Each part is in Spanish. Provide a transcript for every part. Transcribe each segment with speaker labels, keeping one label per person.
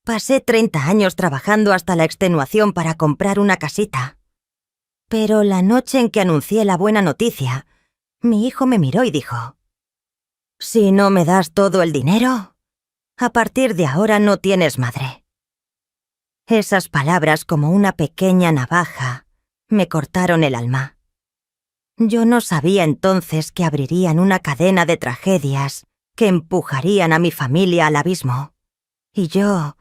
Speaker 1: Pasé 30 años trabajando hasta la extenuación para comprar una casita. Pero la noche en que anuncié la buena noticia, mi hijo me miró y dijo: «Si no me das todo el dinero, a partir de ahora no tienes madre». Esas palabras, como una pequeña navaja, me cortaron el alma. Yo no sabía entonces que abrirían una cadena de tragedias que empujarían a mi familia al abismo. Y yo,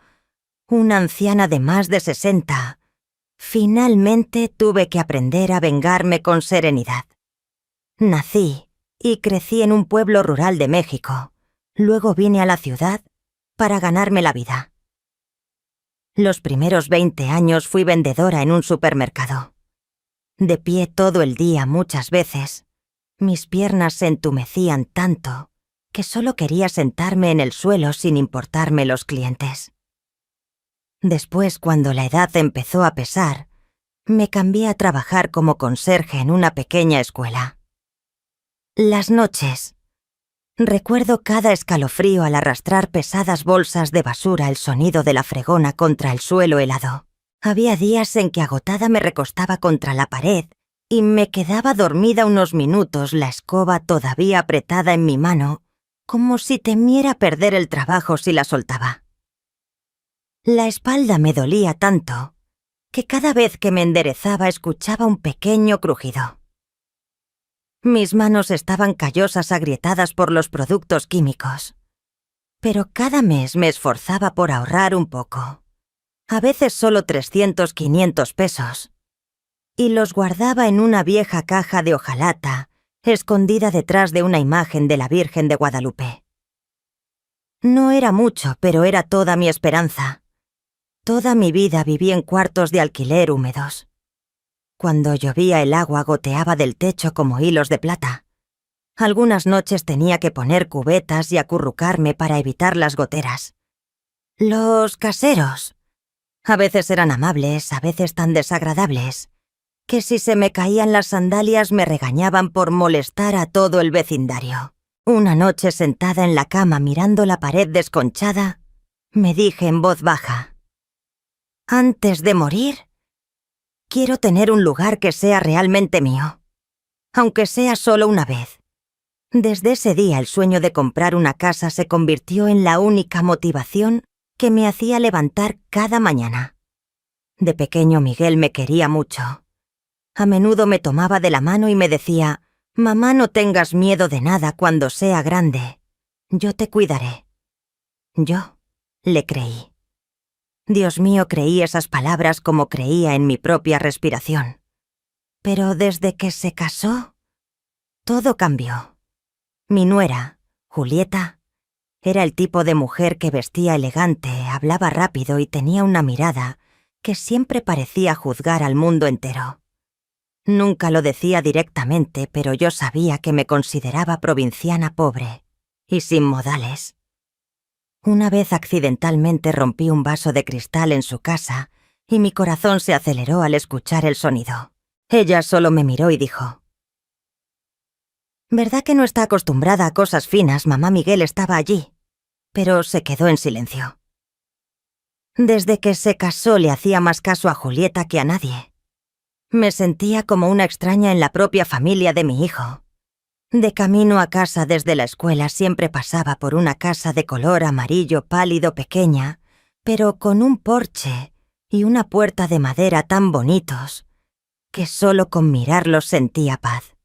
Speaker 1: una anciana de más de 60, finalmente tuve que aprender a vengarme con serenidad. Nací y crecí en un pueblo rural de México. Luego vine a la ciudad para ganarme la vida. Los primeros 20 años fui vendedora en un supermercado. De pie todo el día muchas veces, mis piernas se entumecían tanto que solo quería sentarme en el suelo sin importarme los clientes. Después, cuando la edad empezó a pesar, me cambié a trabajar como conserje en una pequeña escuela. Las noches. Recuerdo cada escalofrío al arrastrar pesadas bolsas de basura, el sonido de la fregona contra el suelo helado. Había días en que agotada me recostaba contra la pared y me quedaba dormida unos minutos, la escoba todavía apretada en mi mano, como si temiera perder el trabajo si la soltaba. La espalda me dolía tanto que cada vez que me enderezaba escuchaba un pequeño crujido. Mis manos estaban callosas, agrietadas por los productos químicos. Pero cada mes me esforzaba por ahorrar un poco. A veces solo 300, 500 pesos. Y los guardaba en una vieja caja de hojalata, escondida detrás de una imagen de la Virgen de Guadalupe. No era mucho, pero era toda mi esperanza. Toda mi vida viví en cuartos de alquiler húmedos. Cuando llovía el agua goteaba del techo como hilos de plata. Algunas noches tenía que poner cubetas y acurrucarme para evitar las goteras. Los caseros. A veces eran amables, a veces tan desagradables, que si se me caían las sandalias me regañaban por molestar a todo el vecindario. Una noche, sentada en la cama mirando la pared desconchada, me dije en voz baja: «Antes de morir, quiero tener un lugar que sea realmente mío, aunque sea solo una vez». Desde ese día el sueño de comprar una casa se convirtió en la única motivación que me hacía levantar cada mañana. De pequeño Miguel me quería mucho. A menudo me tomaba de la mano y me decía: «Mamá, no tengas miedo de nada cuando sea grande. Yo te cuidaré». Yo le creí. Dios mío, creí esas palabras como creía en mi propia respiración. Pero desde que se casó, todo cambió. Mi nuera, Julieta, era el tipo de mujer que vestía elegante, hablaba rápido y tenía una mirada que siempre parecía juzgar al mundo entero. Nunca lo decía directamente, pero yo sabía que me consideraba provinciana pobre y sin modales. Una vez accidentalmente rompí un vaso de cristal en su casa y mi corazón se aceleró al escuchar el sonido. Ella solo me miró y dijo: «¿Verdad que no está acostumbrada a cosas finas? Mamá Miguel estaba allí». Pero se quedó en silencio. Desde que se casó le hacía más caso a Julieta que a nadie. Me sentía como una extraña en la propia familia de mi hijo. De camino a casa desde la escuela siempre pasaba por una casa de color amarillo pálido pequeña, pero con un porche y una puerta de madera tan bonitos que solo con mirarlos sentía paz.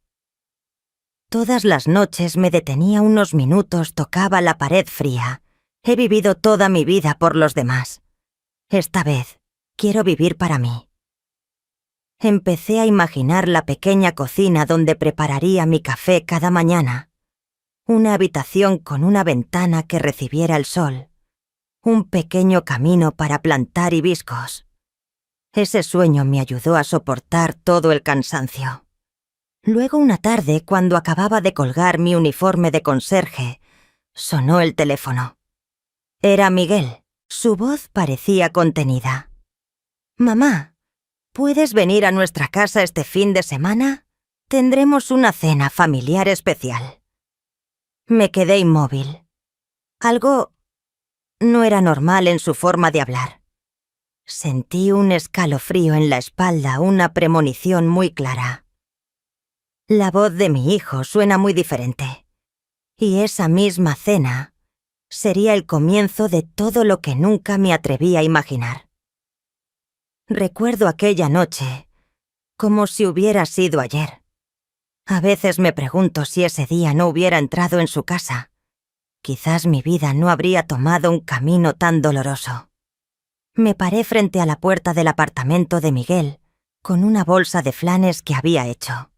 Speaker 1: Todas las noches me detenía unos minutos, tocaba la pared fría. He vivido toda mi vida por los demás. Esta vez quiero vivir para mí. Empecé a imaginar la pequeña cocina donde prepararía mi café cada mañana. Una habitación con una ventana que recibiera el sol. Un pequeño camino para plantar hibiscos. Ese sueño me ayudó a soportar todo el cansancio. Luego, una tarde, cuando acababa de colgar mi uniforme de conserje, sonó el teléfono. Era Miguel. Su voz parecía contenida. «Mamá, ¿puedes venir a nuestra casa este fin de semana? Tendremos una cena familiar especial». Me quedé inmóvil. no era normal en su forma de hablar. Sentí un escalofrío en la espalda, una premonición muy clara. La voz de mi hijo suena muy diferente. Y esa misma cena sería el comienzo de todo lo que nunca me atreví a imaginar. Recuerdo aquella noche como si hubiera sido ayer. A veces me pregunto si ese día no hubiera entrado en su casa. Quizás mi vida no habría tomado un camino tan doloroso. Me paré frente a la puerta del apartamento de Miguel, con una bolsa de flanes que había hecho.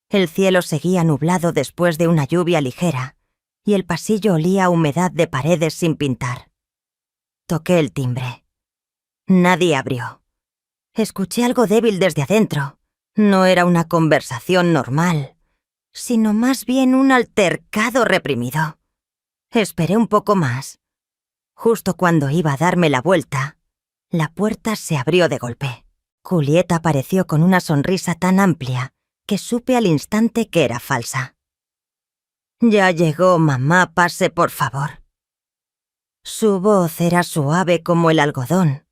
Speaker 1: El cielo seguía nublado después de una lluvia ligera, y el pasillo olía a humedad de paredes sin pintar. Toqué el timbre. Nadie abrió. Escuché algo débil desde adentro. No era una conversación normal, sino más bien un altercado reprimido. Esperé un poco más. Justo cuando iba a darme la vuelta, la puerta se abrió de golpe. Julieta apareció con una sonrisa tan amplia que supe al instante que era falsa. «Ya llegó, mamá, pase por favor». Su voz era suave como el algodón,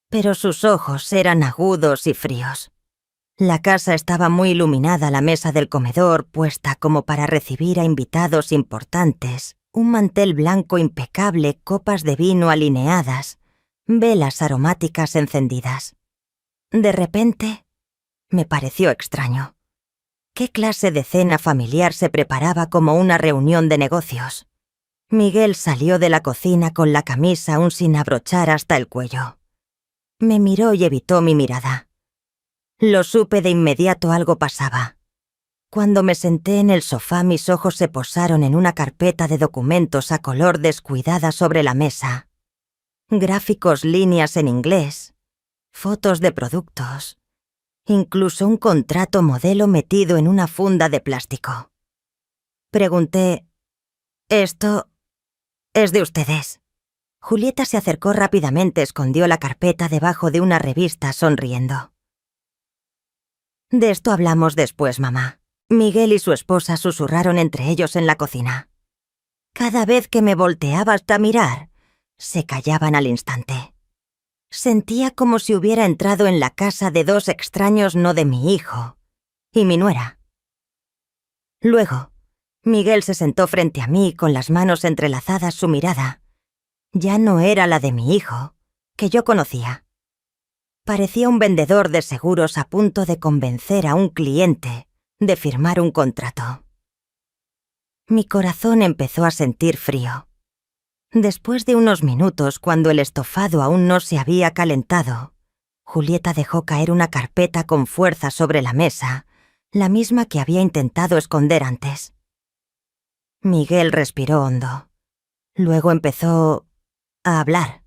Speaker 1: pero sus ojos eran agudos y fríos. La casa estaba muy iluminada, la mesa del comedor puesta como para recibir a invitados importantes, un mantel blanco impecable, copas de vino alineadas, velas aromáticas encendidas. De repente, me pareció extraño. ¿Qué clase de cena familiar se preparaba como una reunión de negocios? Miguel salió de la cocina con la camisa aún sin abrochar hasta el cuello. Me miró y evitó mi mirada. Lo supe de inmediato, algo pasaba. Cuando me senté en el sofá, mis ojos se posaron en una carpeta de documentos a color descuidada sobre la mesa. Gráficos, líneas en inglés, fotos de productos, incluso un contrato modelo metido en una funda de plástico. Pregunté, «¿Esto es de ustedes?» Julieta se acercó rápidamente, escondió la carpeta debajo de una revista sonriendo. «De esto hablamos después, mamá». Miguel y su esposa susurraron entre ellos en la cocina. Cada vez que me volteaba hasta mirar, se callaban al instante. Sentía como si hubiera entrado en la casa de dos extraños, no de mi hijo y mi nuera. Luego, Miguel se sentó frente a mí con las manos entrelazadas. Su mirada ya no era la de mi hijo, que yo conocía. Parecía un vendedor de seguros a punto de convencer a un cliente de firmar un contrato. Mi corazón empezó a sentir frío. Después de unos minutos, cuando el estofado aún no se había calentado, Julieta dejó caer una carpeta con fuerza sobre la mesa, la misma que había intentado esconder antes. Miguel respiró hondo. Luego empezó a hablar.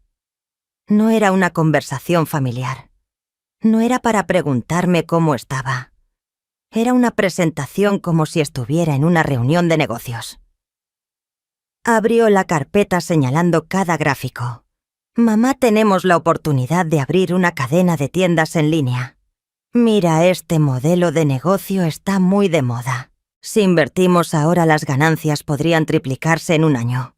Speaker 1: No era una conversación familiar. No era para preguntarme cómo estaba. Era una presentación como si estuviera en una reunión de negocios. Abrió la carpeta señalando cada gráfico. «Mamá, tenemos la oportunidad de abrir una cadena de tiendas en línea. Mira, este modelo de negocio está muy de moda. Si invertimos ahora, las ganancias podrían triplicarse en un año».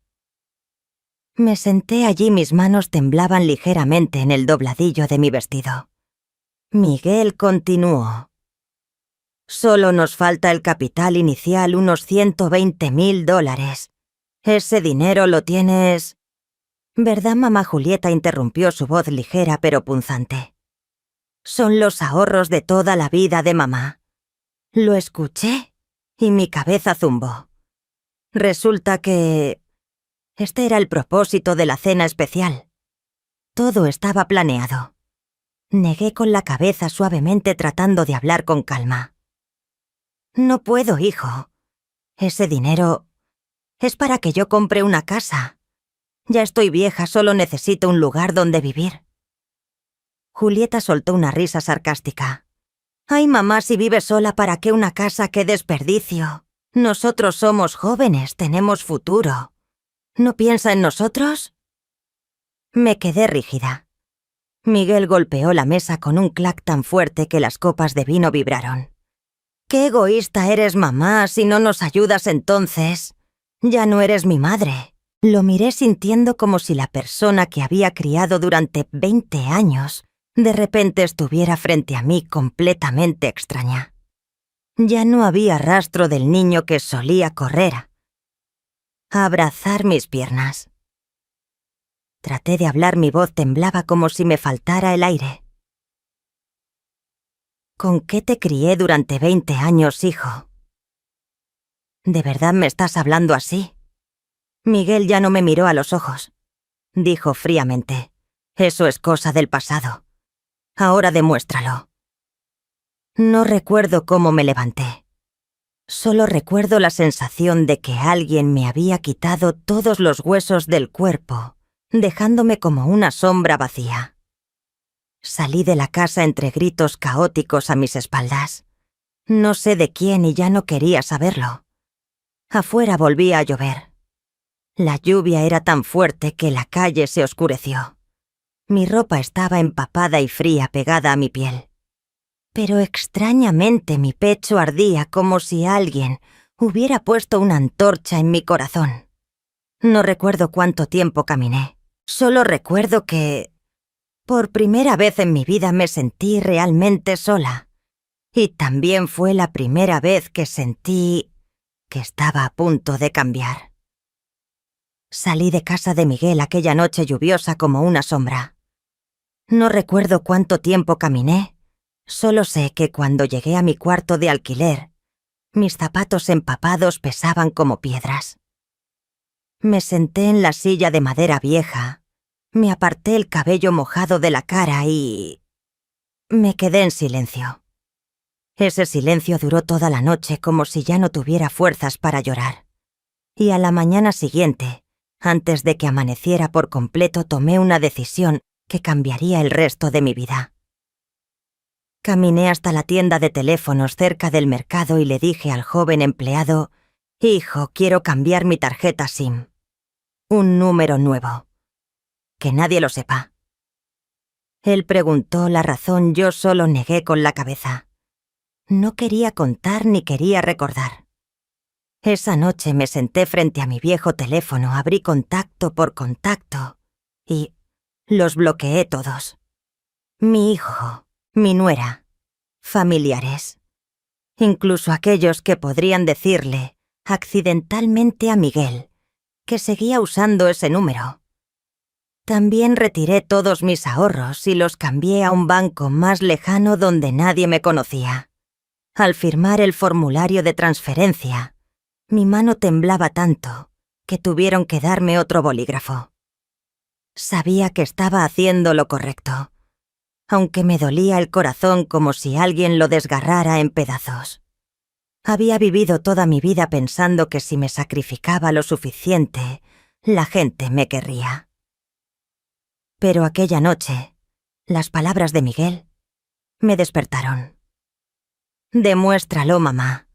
Speaker 1: Me senté allí, mis manos temblaban ligeramente en el dobladillo de mi vestido. Miguel continuó. «Solo nos falta el capital inicial, unos $120,000. Ese dinero lo tienes...» «¿Verdad, mamá?», Julieta interrumpió, su voz ligera pero punzante. «Son los ahorros de toda la vida de mamá». Lo escuché y mi cabeza zumbó. Resulta que... este era el propósito de la cena especial. Todo estaba planeado. Negué con la cabeza suavemente, tratando de hablar con calma. «No puedo, hijo. Ese dinero es para que yo compre una casa. Ya estoy vieja, solo necesito un lugar donde vivir». Julieta soltó una risa sarcástica. «Ay, mamá, si vives sola, ¿para qué una casa? ¡Qué desperdicio! Nosotros somos jóvenes, tenemos futuro. ¿No piensa en nosotros?» Me quedé rígida. Miguel golpeó la mesa con un clac tan fuerte que las copas de vino vibraron. «Qué egoísta eres, mamá, si no nos ayudas entonces. Ya no eres mi madre. Lo miré sintiendo como si la persona que había criado durante 20 años de repente estuviera frente a mí completamente extraña. Ya no había rastro del niño que solía correr a abrazar mis piernas. Traté de hablar, mi voz temblaba como si me faltara el aire. ¿Con qué te crié durante 20 años, hijo? ¿De verdad me estás hablando así? Miguel ya no me miró a los ojos. Dijo fríamente: eso es cosa del pasado. Ahora demuéstralo. No recuerdo cómo me levanté. Solo recuerdo la sensación de que alguien me había quitado todos los huesos del cuerpo, dejándome como una sombra vacía. Salí de la casa entre gritos caóticos a mis espaldas. No sé de quién y ya no quería saberlo. Afuera volvía a llover. La lluvia era tan fuerte que la calle se oscureció. Mi ropa estaba empapada y fría pegada a mi piel. Pero extrañamente mi pecho ardía como si alguien hubiera puesto una antorcha en mi corazón. No recuerdo cuánto tiempo caminé. Solo recuerdo que, por primera vez en mi vida, me sentí realmente sola. Y también fue la primera vez que sentí que estaba a punto de cambiar. Salí de casa de Miguel aquella noche lluviosa como una sombra. No recuerdo cuánto tiempo caminé, solo sé que cuando llegué a mi cuarto de alquiler, mis zapatos empapados pesaban como piedras. Me senté en la silla de madera vieja, me aparté el cabello mojado de la cara y me quedé en silencio. Ese silencio duró toda la noche como si ya no tuviera fuerzas para llorar. Y a la mañana siguiente, antes de que amaneciera por completo, tomé una decisión que cambiaría el resto de mi vida. Caminé hasta la tienda de teléfonos cerca del mercado y le dije al joven empleado: «Hijo, quiero cambiar mi tarjeta SIM. Un número nuevo. Que nadie lo sepa». Él preguntó la razón, yo solo negué con la cabeza. No quería contar ni quería recordar. Esa noche me senté frente a mi viejo teléfono, abrí contacto por contacto y los bloqueé todos. Mi hijo, mi nuera, familiares, incluso aquellos que podrían decirle accidentalmente a Miguel que seguía usando ese número. También retiré todos mis ahorros y los cambié a un banco más lejano donde nadie me conocía. Al firmar el formulario de transferencia, mi mano temblaba tanto que tuvieron que darme otro bolígrafo. Sabía que estaba haciendo lo correcto, aunque me dolía el corazón como si alguien lo desgarrara en pedazos. Había vivido toda mi vida pensando que si me sacrificaba lo suficiente, la gente me querría. Pero aquella noche, las palabras de Miguel me despertaron. «Demuéstralo, mamá».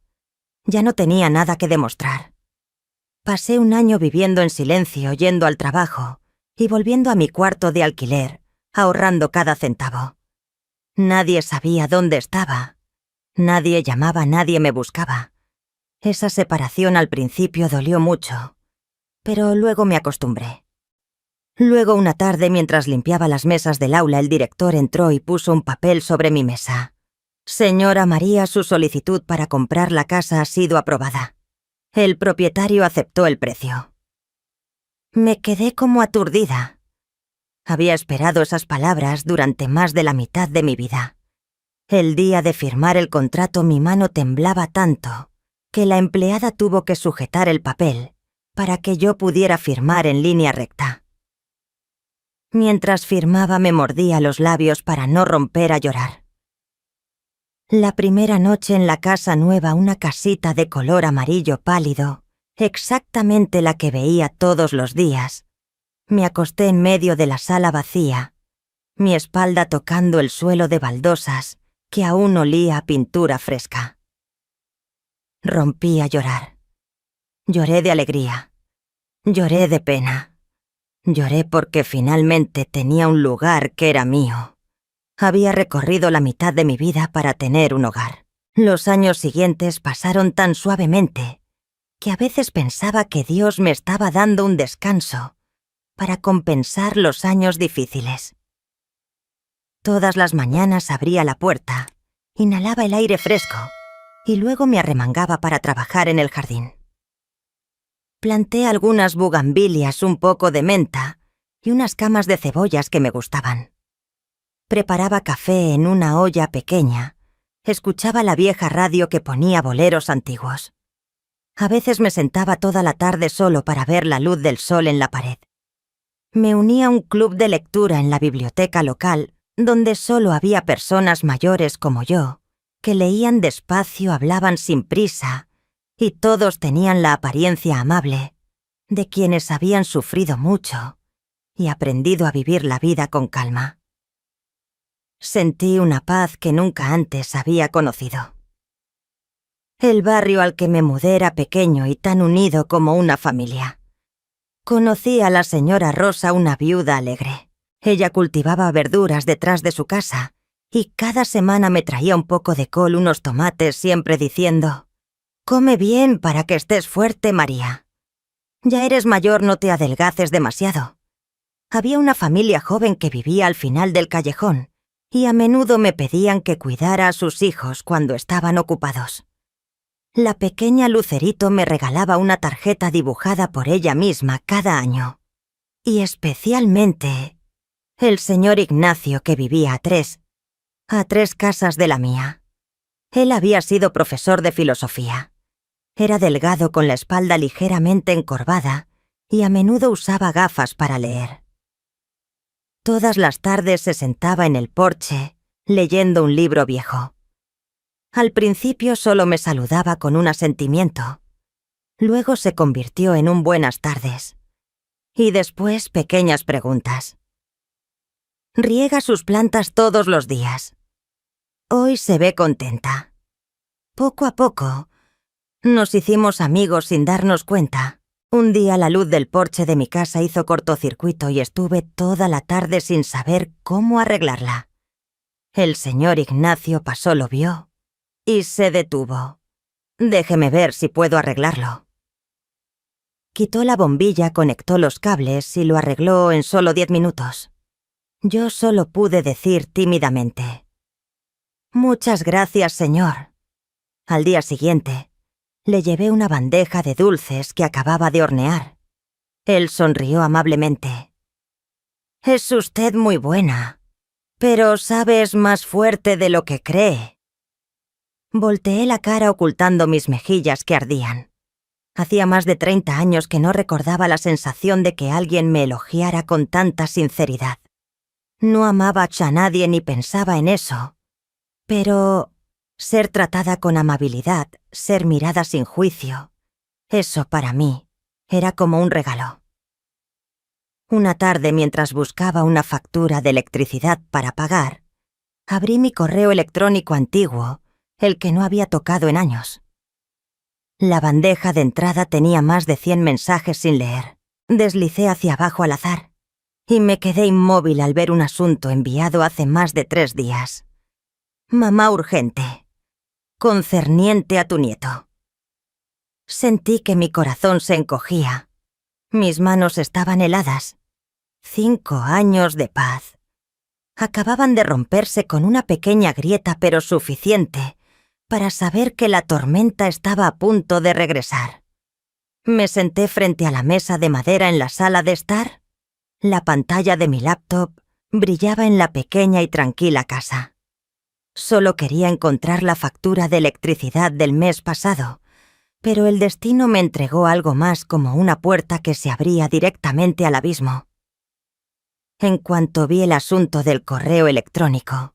Speaker 1: Ya no tenía nada que demostrar. Pasé un año viviendo en silencio, yendo al trabajo y volviendo a mi cuarto de alquiler, ahorrando cada centavo. Nadie sabía dónde estaba. Nadie llamaba, nadie me buscaba. Esa separación al principio dolió mucho, pero luego me acostumbré. Luego, una tarde, mientras limpiaba las mesas del aula, el director entró y puso un papel sobre mi mesa. «Señora María, su solicitud para comprar la casa ha sido aprobada». El propietario aceptó el precio. Me quedé como aturdida. Había esperado esas palabras durante más de la mitad de mi vida. El día de firmar el contrato mi mano temblaba tanto que la empleada tuvo que sujetar el papel para que yo pudiera firmar en línea recta. Mientras firmaba me mordía los labios para no romper a llorar. La primera noche en la casa nueva, una casita de color amarillo pálido, exactamente la que veía todos los días. Me acosté en medio de la sala vacía, mi espalda tocando el suelo de baldosas que aún olía a pintura fresca. Rompí a llorar. Lloré de alegría. Lloré de pena. Lloré porque finalmente tenía un lugar que era mío. Había recorrido la mitad de mi vida para tener un hogar. Los años siguientes pasaron tan suavemente que a veces pensaba que Dios me estaba dando un descanso para compensar los años difíciles. Todas las mañanas abría la puerta, inhalaba el aire fresco y luego me arremangaba para trabajar en el jardín. Planté algunas bugambilias, un poco de menta y unas camas de cebollas que me gustaban. Preparaba café en una olla pequeña, escuchaba la vieja radio que ponía boleros antiguos. A veces me sentaba toda la tarde solo para ver la luz del sol en la pared. Me uní a un club de lectura en la biblioteca local, donde solo había personas mayores como yo, que leían despacio, hablaban sin prisa, y todos tenían la apariencia amable de quienes habían sufrido mucho y aprendido a vivir la vida con calma. Sentí una paz que nunca antes había conocido. El barrio al que me mudé era pequeño y tan unido como una familia. Conocí a la señora Rosa, una viuda alegre. Ella cultivaba verduras detrás de su casa y cada semana me traía un poco de col, unos tomates, siempre diciendo: «Come bien para que estés fuerte, María. Ya eres mayor, no te adelgaces demasiado». Había una familia joven que vivía al final del callejón y a menudo me pedían que cuidara a sus hijos cuando estaban ocupados. La pequeña Lucerito me regalaba una tarjeta dibujada por ella misma cada año. Y especialmente el señor Ignacio, que vivía a tres casas de la mía. Él había sido profesor de filosofía. Era delgado, con la espalda ligeramente encorvada y a menudo usaba gafas para leer. Todas las tardes se sentaba en el porche leyendo un libro viejo. Al principio solo me saludaba con un asentimiento. Luego se convirtió en un buenas tardes. Y después pequeñas preguntas. Riega sus plantas todos los días. Hoy se ve contenta. Poco a poco nos hicimos amigos sin darnos cuenta. Un día la luz del porche de mi casa hizo cortocircuito y estuve toda la tarde sin saber cómo arreglarla. El señor Ignacio pasó, lo vio y se detuvo. «Déjeme ver si puedo arreglarlo». Quitó la bombilla, conectó los cables y lo arregló en solo 10 minutos. Yo solo pude decir tímidamente: «Muchas gracias, señor». Al día siguiente, le llevé una bandeja de dulces que acababa de hornear. Él sonrió amablemente. «Es usted muy buena, pero sabe, es más fuerte de lo que cree». Volteé la cara ocultando mis mejillas que ardían. Hacía más de 30 años que no recordaba la sensación de que alguien me elogiara con tanta sinceridad. No amaba a nadie ni pensaba en eso, pero ser tratada con amabilidad, ser mirada sin juicio, eso para mí era como un regalo. Una tarde, mientras buscaba una factura de electricidad para pagar, abrí mi correo electrónico antiguo, el que no había tocado en años. La bandeja de entrada tenía más de 100 mensajes sin leer. Deslicé hacia abajo al azar y me quedé inmóvil al ver un asunto enviado hace más de 3 días. «Mamá urgente, concerniente a tu nieto». Sentí que mi corazón se encogía. Mis manos estaban heladas. 5 años de paz acababan de romperse con una pequeña grieta, pero suficiente para saber que la tormenta estaba a punto de regresar. Me senté frente a la mesa de madera en la sala de estar. La pantalla de mi laptop brillaba en la pequeña y tranquila casa. Solo quería encontrar la factura de electricidad del mes pasado, pero el destino me entregó algo más, como una puerta que se abría directamente al abismo. En cuanto vi el asunto del correo electrónico,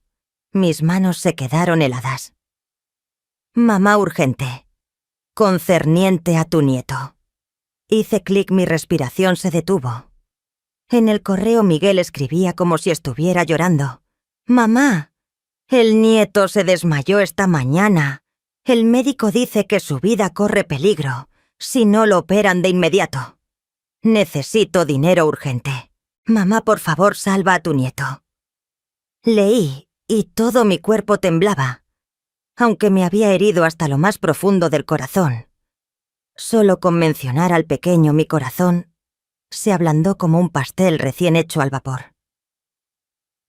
Speaker 1: mis manos se quedaron heladas. «Mamá urgente, concerniente a tu nieto». Hice clic, mi respiración se detuvo. En el correo Miguel escribía como si estuviera llorando: «Mamá, el nieto se desmayó esta mañana. El médico dice que su vida corre peligro si no lo operan de inmediato. Necesito dinero urgente. Mamá, por favor, salva a tu nieto». Leí y todo mi cuerpo temblaba. Aunque me había herido hasta lo más profundo del corazón, Solo con mencionar al pequeño mi corazón se ablandó como un pastel recién hecho al vapor.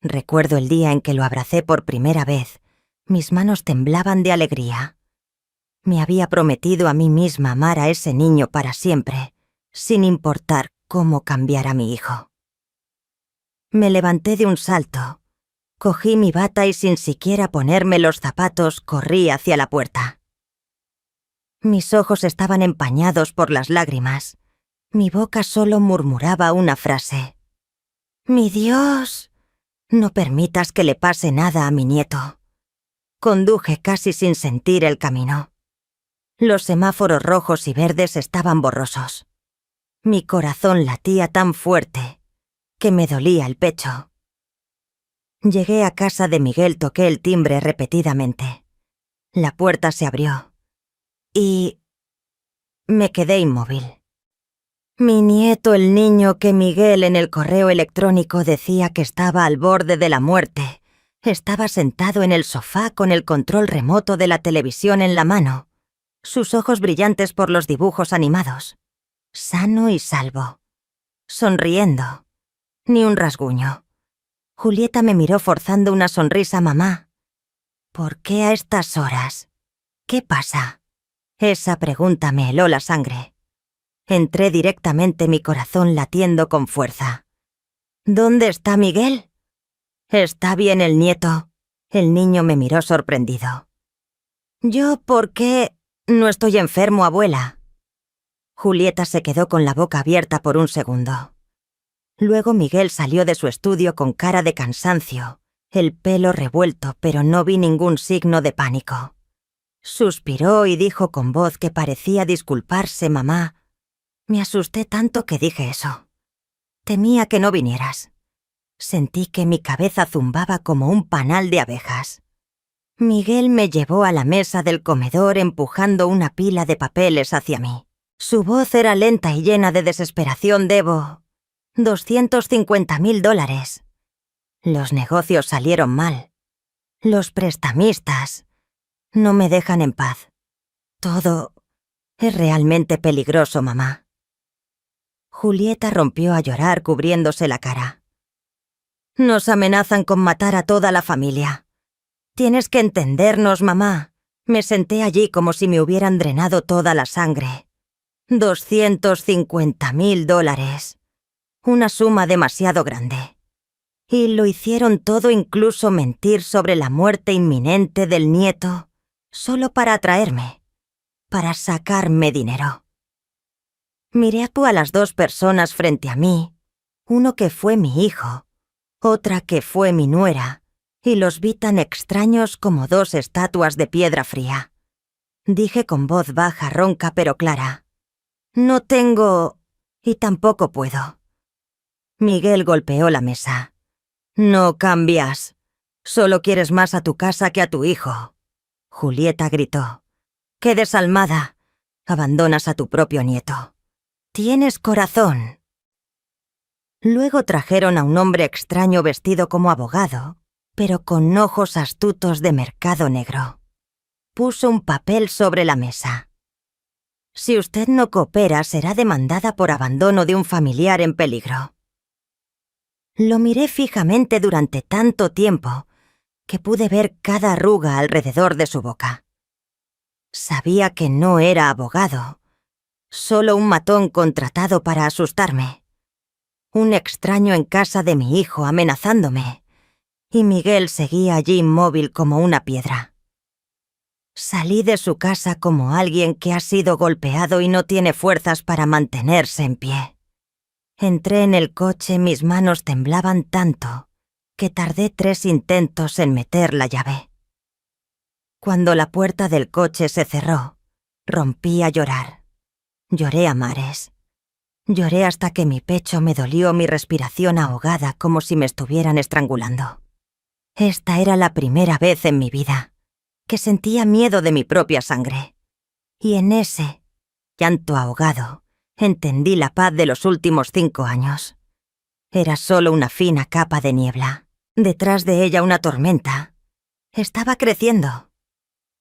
Speaker 1: Recuerdo el día en que lo abracé por primera vez. Mis manos temblaban de alegría. Me había prometido a mí misma amar a ese niño para siempre, sin importar cómo cambiara mi hijo. Me levanté de un salto, cogí mi bata y sin siquiera ponerme los zapatos corrí hacia la puerta. Mis ojos estaban empañados por las lágrimas. Mi boca solo murmuraba una frase. «Mi Dios, no permitas que le pase nada a mi nieto». Conduje casi sin sentir el camino. Los semáforos rojos y verdes estaban borrosos. Mi corazón latía tan fuerte que me dolía el pecho. Llegué a casa de Miguel, toqué el timbre repetidamente. La puerta se abrió y me quedé inmóvil. Mi nieto, el niño que Miguel en el correo electrónico decía que estaba al borde de la muerte, estaba sentado en el sofá con el control remoto de la televisión en la mano, sus ojos brillantes por los dibujos animados, sano y salvo, sonriendo, ni un rasguño. Julieta me miró forzando una sonrisa. «Mamá, ¿por qué a estas horas? ¿Qué pasa?» Esa pregunta me heló la sangre. Entré directamente, mi corazón latiendo con fuerza. «¿Dónde está Miguel?» «¿Está bien el nieto?» El niño me miró sorprendido. «¿Yo por qué? No estoy enfermo, abuela». Julieta se quedó con la boca abierta por un segundo. Luego Miguel salió de su estudio con cara de cansancio, el pelo revuelto, pero no vi ningún signo de pánico. Suspiró y dijo con voz que parecía disculparse: «Mamá, me asusté tanto que dije eso. Temía que no vinieras». Sentí que mi cabeza zumbaba como un panal de abejas. Miguel me llevó a la mesa del comedor empujando una pila de papeles hacia mí. Su voz era lenta y llena de desesperación. «Debo $250.000. Los negocios salieron mal. Los prestamistas no me dejan en paz. Todo es realmente peligroso, mamá». Julieta rompió a llorar cubriéndose la cara. «Nos amenazan con matar a toda la familia. Tienes que entendernos, mamá». Me senté allí como si me hubieran drenado toda la sangre. $250.000. Una suma demasiado grande. Y lo hicieron todo, incluso mentir sobre la muerte inminente del nieto, solo para atraerme, para sacarme dinero. Miré a las dos personas frente a mí, uno que fue mi hijo, otra que fue mi nuera, y los vi tan extraños como dos estatuas de piedra fría. Dije con voz baja, ronca pero clara: «No tengo y tampoco puedo». Miguel golpeó la mesa. «No cambias. Solo quieres más a tu casa que a tu hijo». Julieta gritó: «¡Qué desalmada! Abandonas a tu propio nieto. Tienes corazón». Luego trajeron a un hombre extraño vestido como abogado, pero con ojos astutos de mercado negro. Puso un papel sobre la mesa. «Si usted no coopera, será demandada por abandono de un familiar en peligro». Lo miré fijamente durante tanto tiempo que pude ver cada arruga alrededor de su boca. Sabía que no era abogado, solo un matón contratado para asustarme. Un extraño en casa de mi hijo amenazándome, y Miguel seguía allí inmóvil como una piedra. Salí de su casa como alguien que ha sido golpeado y no tiene fuerzas para mantenerse en pie. Entré en el coche, mis manos temblaban tanto que tardé 3 intentos en meter la llave. Cuando la puerta del coche se cerró, rompí a llorar. Lloré a mares. Lloré hasta que mi pecho me dolió, mi respiración ahogada como si me estuvieran estrangulando. Esta era la primera vez en mi vida que sentía miedo de mi propia sangre. Y en ese llanto ahogado entendí la paz de los últimos 5 años. Era solo una fina capa de niebla. Detrás de ella una tormenta. Estaba creciendo.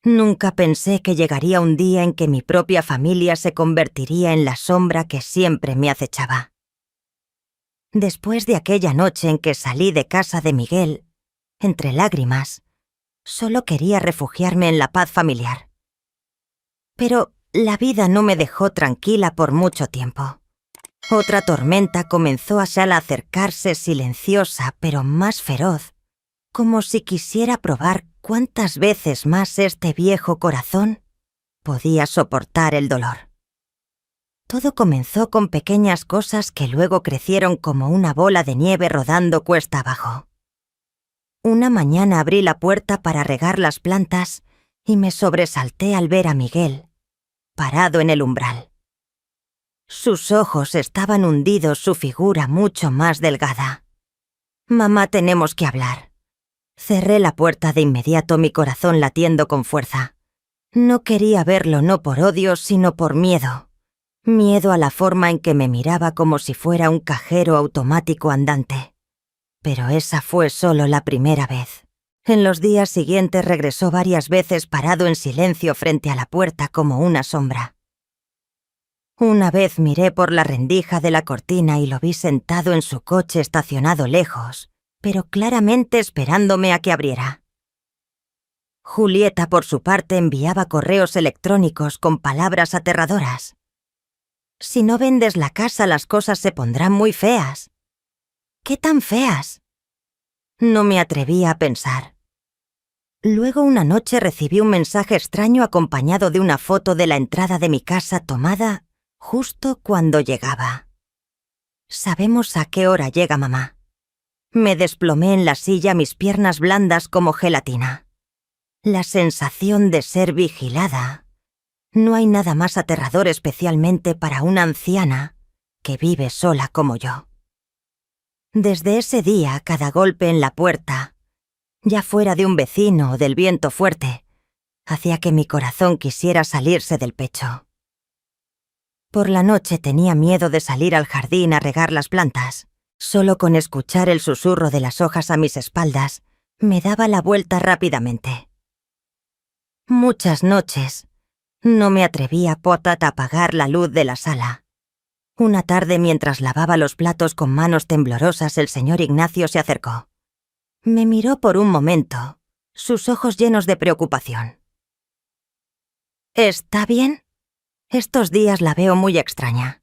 Speaker 1: Nunca pensé que llegaría un día en que mi propia familia se convertiría en la sombra que siempre me acechaba. Después de aquella noche en que salí de casa de Miguel, entre lágrimas, solo quería refugiarme en la paz familiar. Pero la vida no me dejó tranquila por mucho tiempo. Otra tormenta comenzó a acercarse, silenciosa pero más feroz, como si quisiera probar cuántas veces más este viejo corazón podía soportar el dolor. Todo comenzó con pequeñas cosas que luego crecieron como una bola de nieve rodando cuesta abajo. Una mañana abrí la puerta para regar las plantas y me sobresalté al ver a Miguel, parado en el umbral. Sus ojos estaban hundidos, su figura mucho más delgada. «Mamá, tenemos que hablar». Cerré la puerta de inmediato, mi corazón latiendo con fuerza. No quería verlo, no por odio, sino por miedo. Miedo a la forma en que me miraba, como si fuera un cajero automático andante. Pero esa fue solo la primera vez. En los días siguientes regresó varias veces parado en silencio frente a la puerta como una sombra. Una vez miré por la rendija de la cortina y lo vi sentado en su coche estacionado lejos, pero claramente esperándome a que abriera. Julieta, por su parte, enviaba correos electrónicos con palabras aterradoras. «Si no vendes la casa, las cosas se pondrán muy feas». «¿Qué tan feas?». No me atrevía a pensar. Luego una noche recibí un mensaje extraño acompañado de una foto de la entrada de mi casa tomada justo cuando llegaba. «Sabemos a qué hora llega mamá». Me desplomé en la silla, mis piernas blandas como gelatina. La sensación de ser vigilada. No hay nada más aterrador, especialmente para una anciana que vive sola como yo. Desde ese día, cada golpe en la puerta, ya fuera de un vecino o del viento fuerte, hacía que mi corazón quisiera salirse del pecho. Por la noche tenía miedo de salir al jardín a regar las plantas. Solo con escuchar el susurro de las hojas a mis espaldas, me daba la vuelta rápidamente. Muchas noches no me atrevía a apagar la luz de la sala. Una tarde, mientras lavaba los platos con manos temblorosas, el señor Ignacio se acercó. Me miró por un momento, sus ojos llenos de preocupación. «¿Está bien? Estos días la veo muy extraña».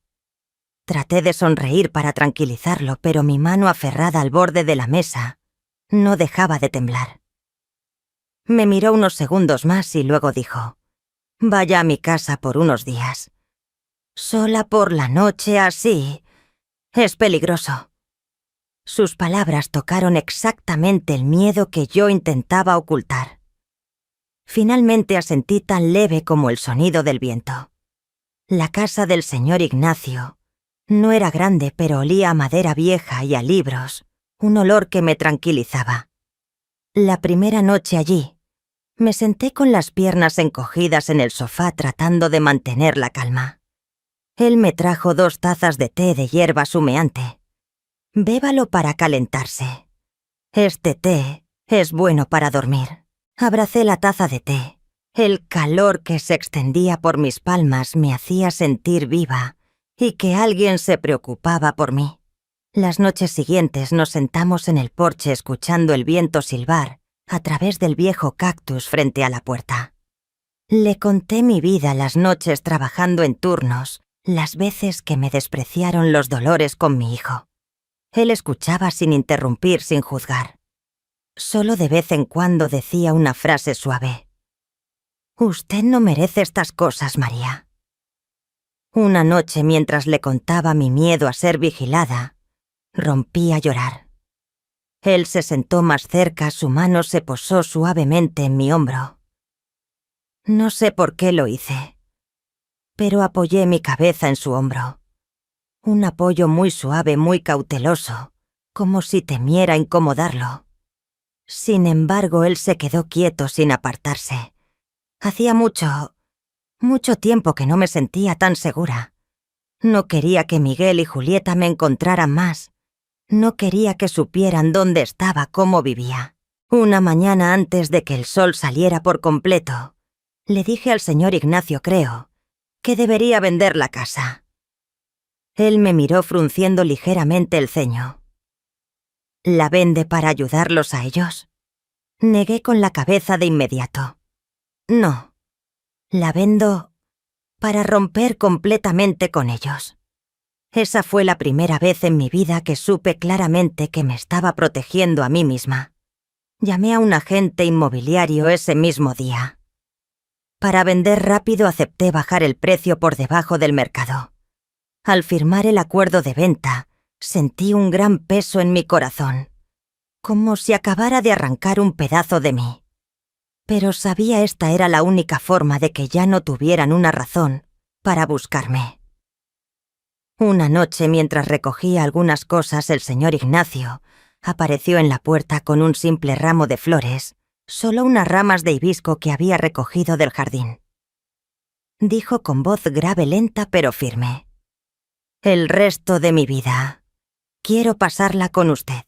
Speaker 1: Traté de sonreír para tranquilizarlo, pero mi mano aferrada al borde de la mesa no dejaba de temblar. Me miró unos segundos más y luego dijo: «Vaya a mi casa por unos días. Sola por la noche así. Es peligroso». Sus palabras tocaron exactamente el miedo que yo intentaba ocultar. Finalmente asentí, tan leve como el sonido del viento. La casa del señor Ignacio no era grande, pero olía a madera vieja y a libros, un olor que me tranquilizaba. La primera noche allí, me senté con las piernas encogidas en el sofá tratando de mantener la calma. Él me trajo 2 tazas de té de hierbas humeante. «Bébalo para calentarse. Este té es bueno para dormir». Abracé la taza de té. El calor que se extendía por mis palmas me hacía sentir viva y que alguien se preocupaba por mí. Las noches siguientes nos sentamos en el porche escuchando el viento silbar a través del viejo cactus frente a la puerta. Le conté mi vida, las noches trabajando en turnos, las veces que me despreciaron, los dolores con mi hijo. Él escuchaba sin interrumpir, sin juzgar. Solo de vez en cuando decía una frase suave: «Usted no merece estas cosas, María». Una noche, mientras le contaba mi miedo a ser vigilada, rompí a llorar. Él se sentó más cerca, su mano se posó suavemente en mi hombro. No sé por qué lo hice, pero apoyé mi cabeza en su hombro. Un apoyo muy suave, muy cauteloso, como si temiera incomodarlo. Sin embargo, él se quedó quieto sin apartarse. Hacía mucho tiempo que no me sentía tan segura. No quería que Miguel y Julieta me encontraran más. No quería que supieran dónde estaba, cómo vivía. Una mañana, antes de que el sol saliera por completo, Le dije al señor Ignacio, creo, que debería vender la casa. Él me miró frunciendo ligeramente el ceño. ¿La vende para ayudarlos a ellos? Negué con la cabeza de inmediato. No, la vendo para romper completamente con ellos. Esa fue la primera vez en mi vida que supe claramente que me estaba protegiendo a mí misma. Llamé a un agente inmobiliario ese mismo día. Para vender rápido acepté bajar el precio por debajo del mercado. Al firmar el acuerdo de venta, sentí un gran peso en mi corazón, como si acabara de arrancar un pedazo de mí. Pero sabía esta era la única forma de que ya no tuvieran una razón para buscarme. Una noche, mientras recogía algunas cosas, el señor Ignacio apareció en la puerta con un simple ramo de flores, solo unas ramas de hibisco que había recogido del jardín. Dijo con voz grave, lenta pero firme: «El resto de mi vida quiero pasarla con usted».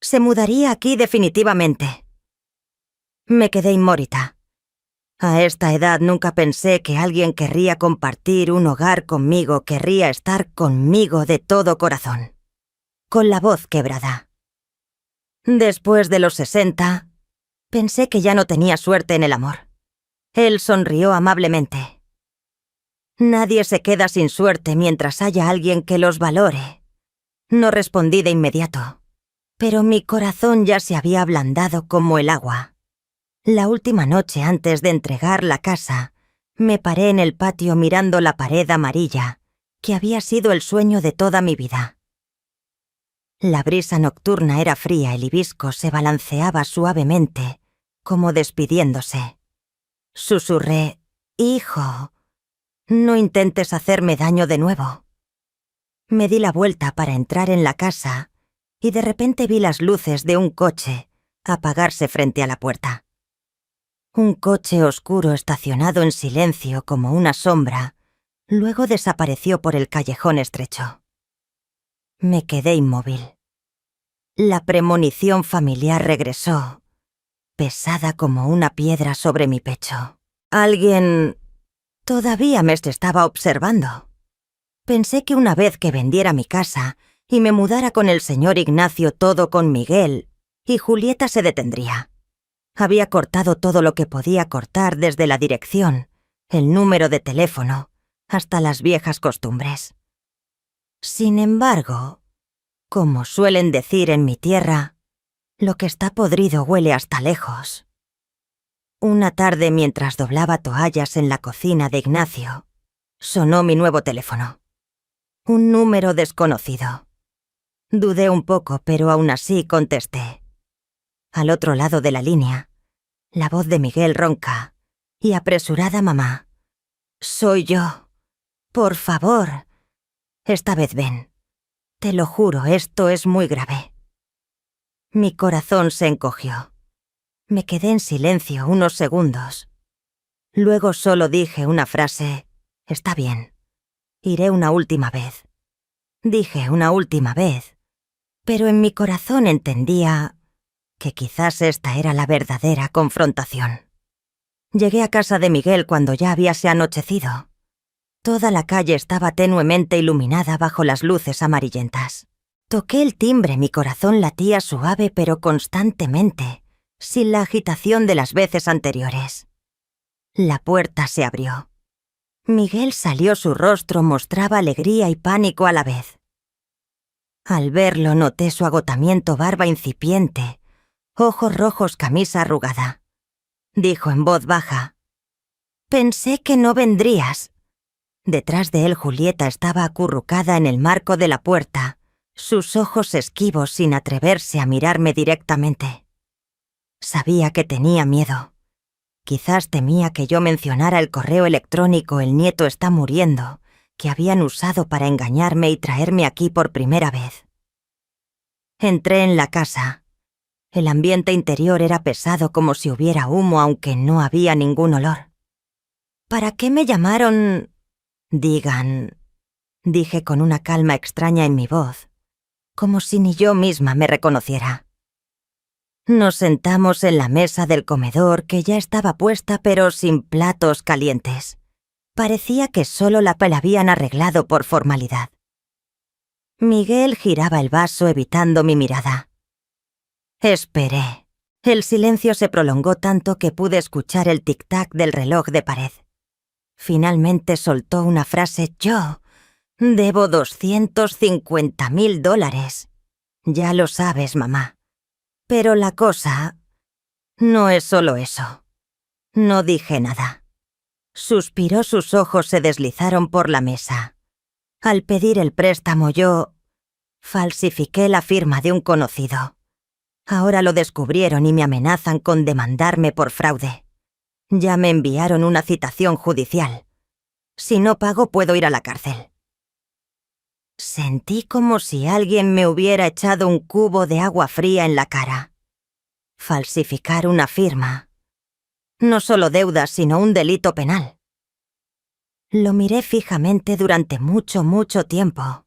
Speaker 1: Se mudaría aquí definitivamente. Me quedé inmóvil. A esta edad nunca pensé que alguien querría compartir un hogar conmigo, querría estar conmigo de todo corazón. Con la voz quebrada. Después de los 60, pensé que ya no tenía suerte en el amor. Él sonrió amablemente. Nadie se queda sin suerte mientras haya alguien que los valore. No respondí de inmediato, pero mi corazón ya se había ablandado como el agua. La última noche antes de entregar la casa, me paré en el patio mirando la pared amarilla, que había sido el sueño de toda mi vida. La brisa nocturna era fría, el hibisco se balanceaba suavemente, como despidiéndose. Susurré: «Hijo, no intentes hacerme daño de nuevo». Me di la vuelta para entrar en la casa y de repente vi las luces de un coche apagarse frente a la puerta. Un coche oscuro estacionado en silencio como una sombra, luego desapareció por el callejón estrecho. Me quedé inmóvil. La premonición familiar regresó, pesada como una piedra sobre mi pecho. Alguien todavía me estaba observando. Pensé que una vez que vendiera mi casa y me mudara con el señor Ignacio, todo con Miguel, y Julieta se detendría. Había cortado todo lo que podía cortar, desde la dirección, el número de teléfono, hasta las viejas costumbres. Sin embargo, como suelen decir en mi tierra, lo que está podrido huele hasta lejos. Una tarde, mientras doblaba toallas en la cocina de Ignacio, sonó mi nuevo teléfono. Un número desconocido. Dudé un poco, pero aún así contesté. Al otro lado de la línea, la voz de Miguel ronca y apresurada: «Mamá, soy yo. Por favor. Esta vez ven. Te lo juro, esto es muy grave». Mi corazón se encogió. Me quedé en silencio unos segundos. Luego solo dije una frase: «Está bien. Iré una última vez». Dije una última vez, pero en mi corazón entendía que quizás esta era la verdadera confrontación. Llegué a casa de Miguel cuando ya habíase anochecido. Toda la calle estaba tenuemente iluminada bajo las luces amarillentas. Toqué el timbre, mi corazón latía suave pero constantemente, sin la agitación de las veces anteriores. La puerta se abrió. Miguel salió, su rostro mostraba alegría y pánico a la vez. Al verlo noté su agotamiento, barba incipiente, ojos rojos, camisa arrugada. Dijo en voz baja: «Pensé que no vendrías». Detrás de él Julieta estaba acurrucada en el marco de la puerta, sus ojos esquivos sin atreverse a mirarme directamente. Sabía que tenía miedo. Quizás temía que yo mencionara el correo electrónico «El nieto está muriendo», que habían usado para engañarme y traerme aquí por primera vez. Entré en la casa. El ambiente interior era pesado, como si hubiera humo, aunque no había ningún olor. «¿Para qué me llamaron?» «Digan», dije con una calma extraña en mi voz, como si ni yo misma me reconociera. Nos sentamos en la mesa del comedor, que ya estaba puesta pero sin platos calientes. Parecía que solo la habían arreglado por formalidad. Miguel giraba el vaso evitando mi mirada. Esperé. El silencio se prolongó tanto que pude escuchar el tic-tac del reloj de pared. Finalmente soltó una frase: yo debo $250,000. Ya lo sabes, mamá. Pero la cosa no es solo eso. No dije nada. Suspiró, sus ojos se deslizaron por la mesa. Al pedir el préstamo yo falsifiqué la firma de un conocido. Ahora lo descubrieron y me amenazan con demandarme por fraude. Ya me enviaron una citación judicial. Si no pago, puedo ir a la cárcel. Sentí como si alguien me hubiera echado un cubo de agua fría en la cara. Falsificar una firma. No solo deuda, sino un delito penal. Lo miré fijamente durante mucho tiempo.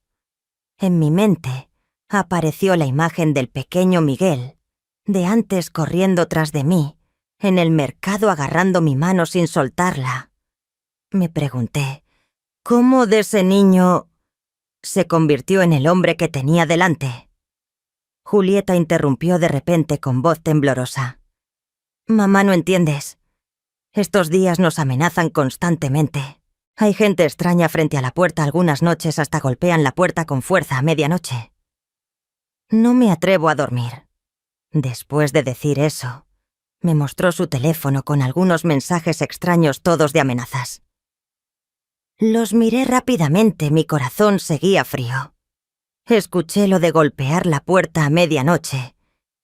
Speaker 1: En mi mente apareció la imagen del pequeño Miguel, de antes corriendo tras de mí, en el mercado agarrando mi mano sin soltarla. Me pregunté, ¿cómo de ese niño se convirtió en el hombre que tenía delante? Julieta interrumpió de repente con voz temblorosa. Mamá, no entiendes. Estos días nos amenazan constantemente. Hay gente extraña frente a la puerta, algunas noches hasta golpean la puerta con fuerza a medianoche. No me atrevo a dormir. Después de decir eso, me mostró su teléfono con algunos mensajes extraños, todos de amenazas. Los miré rápidamente, mi corazón seguía frío. Escuché lo de golpear la puerta a medianoche,